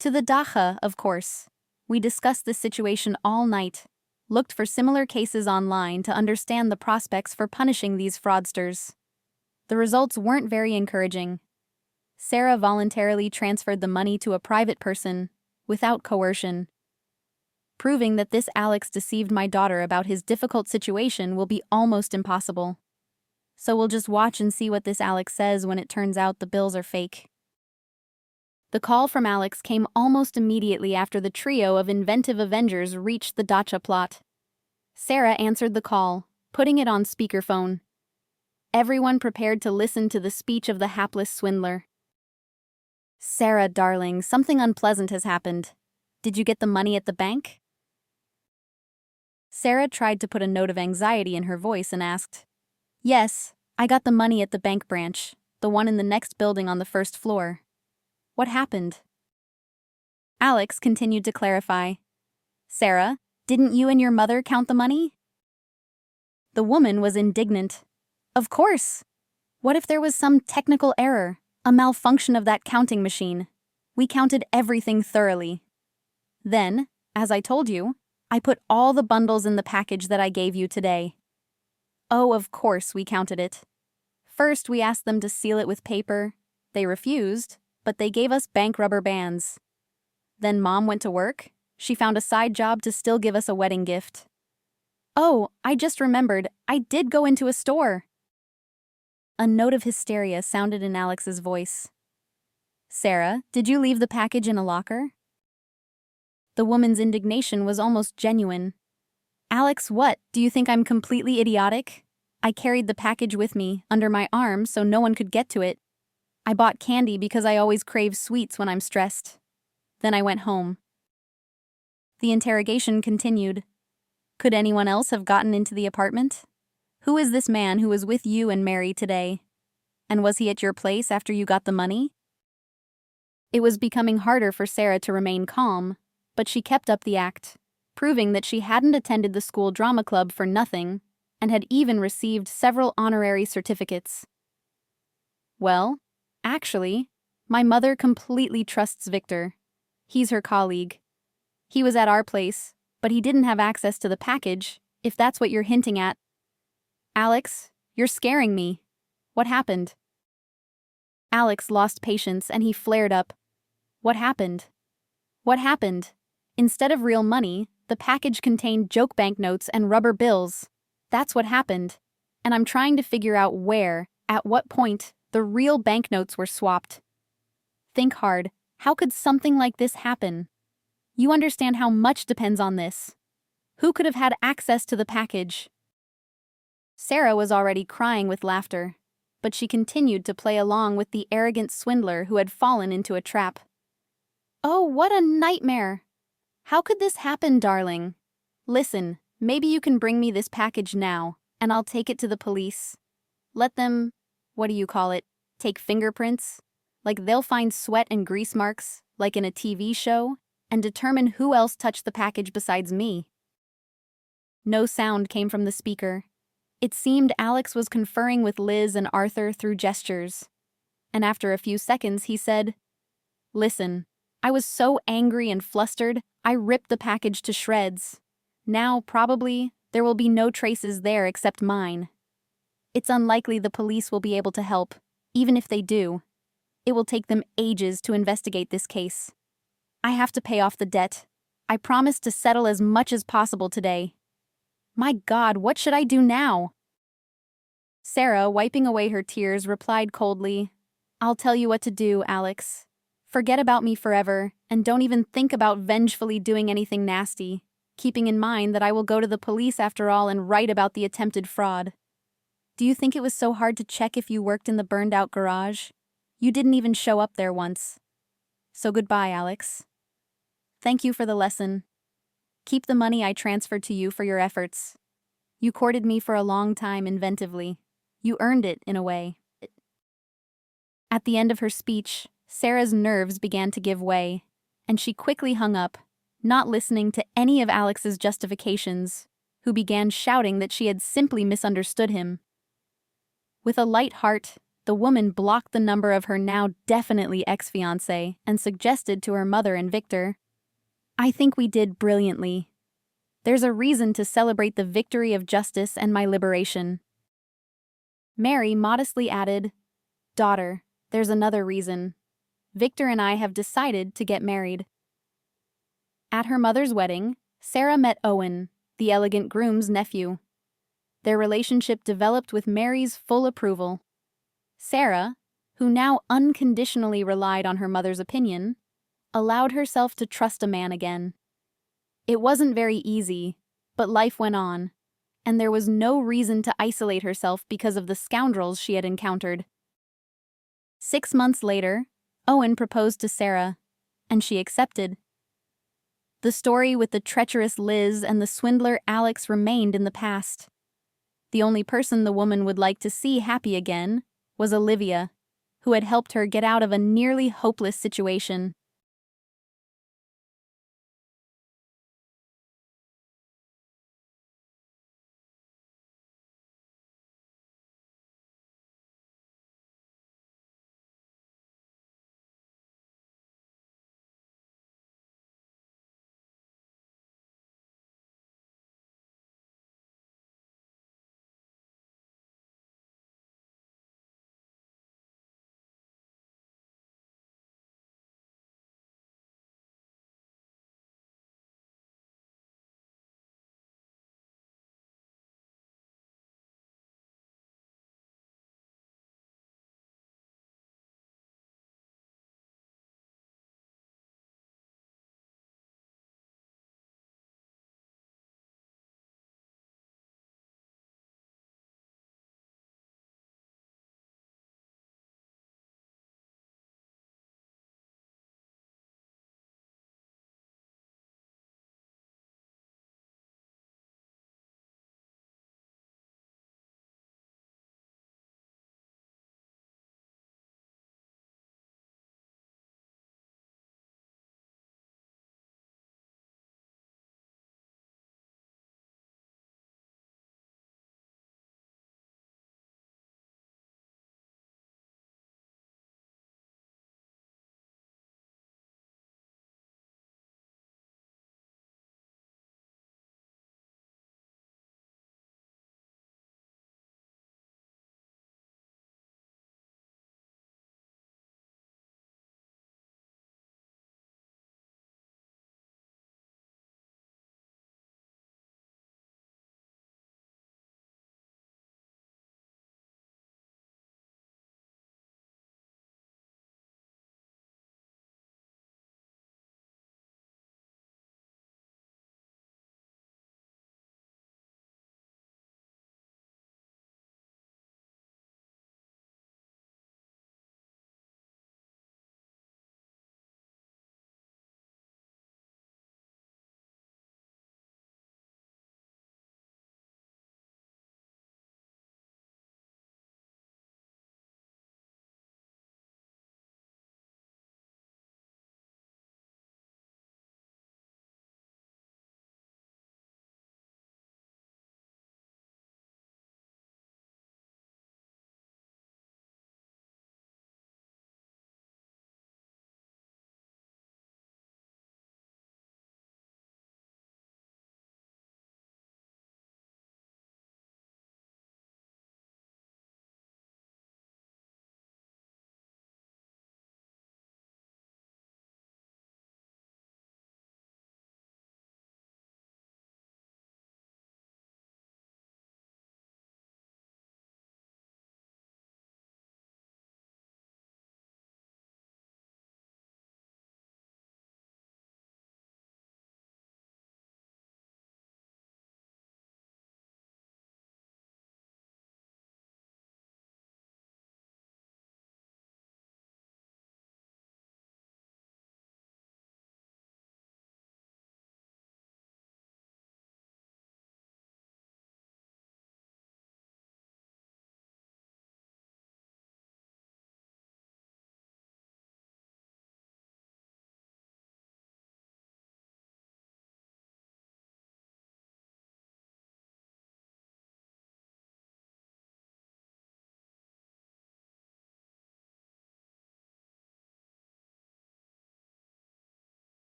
"To the dacha, of course. We discussed this situation all night, looked for similar cases online to understand the prospects for punishing these fraudsters. The results weren't very encouraging. Sarah voluntarily transferred the money to a private person, without coercion. Proving that this Alex deceived my daughter about his difficult situation will be almost impossible. So we'll just watch and see what this Alex says when it turns out the bills are fake." The call from Alex came almost immediately after the trio of inventive Avengers reached the dacha plot. Sarah answered the call, putting it on speakerphone. Everyone prepared to listen to the speech of the hapless swindler. "Sarah, darling, something unpleasant has happened. Did you get the money at the bank?" Sarah tried to put a note of anxiety in her voice and asked, "Yes, I got the money at the bank branch, the one in the next building on the first floor. What happened?" Alex continued to clarify. "Sarah, didn't you and your mother count the money?" The woman was indignant. "Of course! What if there was some technical error, a malfunction of that counting machine? We counted everything thoroughly. Then, as I told you, I put all the bundles in the package that I gave you today. Oh, of course we counted it. First, we asked them to seal it with paper. They refused, but they gave us bank rubber bands. Then Mom went to work. She found a side job to still give us a wedding gift. Oh, I just remembered, I did go into a store." A note of hysteria sounded in Alex's voice. "Sarah, did you leave the package in a locker?" The woman's indignation was almost genuine. "Alex, what? Do you think I'm completely idiotic? I carried the package with me, under my arm, so no one could get to it. I bought candy because I always crave sweets when I'm stressed. Then I went home." The interrogation continued. "Could anyone else have gotten into the apartment? Who is this man who was with you and Mary today? And was he at your place after you got the money?" It was becoming harder for Sarah to remain calm, but she kept up the act, proving that she hadn't attended the school drama club for nothing and had even received several honorary certificates. "Well, actually, my mother completely trusts Victor. He's her colleague. He was at our place, but he didn't have access to the package, if that's what you're hinting at. Alex, you're scaring me. What happened?" Alex lost patience and he flared up. "What happened? What happened? Instead of real money, the package contained joke banknotes and rubber bills. That's what happened. And I'm trying to figure out where, at what point, the real banknotes were swapped. Think hard. How could something like this happen? You understand how much depends on this. Who could have had access to the package?" Sarah was already crying with laughter, but she continued to play along with the arrogant swindler who had fallen into a trap. "Oh, what a nightmare! How could this happen, darling? Listen, maybe you can bring me this package now, and I'll take it to the police. Let them, what do you call it, take fingerprints? Like they'll find sweat and grease marks, like in a TV show, and determine who else touched the package besides me. No sound came from the speaker. It seemed Alex was conferring with Liz and Arthur through gestures. And after a few seconds, he said, "Listen, I was so angry and flustered, I ripped the package to shreds. Now, probably, there will be no traces there except mine. It's unlikely the police will be able to help, even if they do. It will take them ages to investigate this case. I have to pay off the debt. I promised to settle as much as possible today. My God, what should I do now?" Sarah, wiping away her tears, replied coldly, "I'll tell you what to do, Alex. Forget about me forever, and don't even think about vengefully doing anything nasty, keeping in mind that I will go to the police after all and write about the attempted fraud. Do you think it was so hard to check if you worked in the burned-out garage? You didn't even show up there once. So goodbye, Alex. Thank you for the lesson. Keep the money I transferred to you for your efforts. You courted me for a long time inventively. You earned it, in a way." At the end of her speech, Sarah's nerves began to give way, and she quickly hung up, not listening to any of Alex's justifications, who began shouting that she had simply misunderstood him. With a light heart, the woman blocked the number of her now definitely ex-fiancé and suggested to her mother and Victor, "I think we did brilliantly. There's a reason to celebrate the victory of justice and my liberation." Mary modestly added, "Daughter, there's another reason. Victor and I have decided to get married." At her mother's wedding, Sarah met Owen, the elegant groom's nephew. Their relationship developed with Mary's full approval. Sarah, who now unconditionally relied on her mother's opinion, allowed herself to trust a man again. It wasn't very easy, but life went on, and there was no reason to isolate herself because of the scoundrels she had encountered. 6 months later, Owen proposed to Sarah, and she accepted. The story with the treacherous Liz and the swindler Alex remained in the past. The only person the woman would like to see happy again was Olivia, who had helped her get out of a nearly hopeless situation.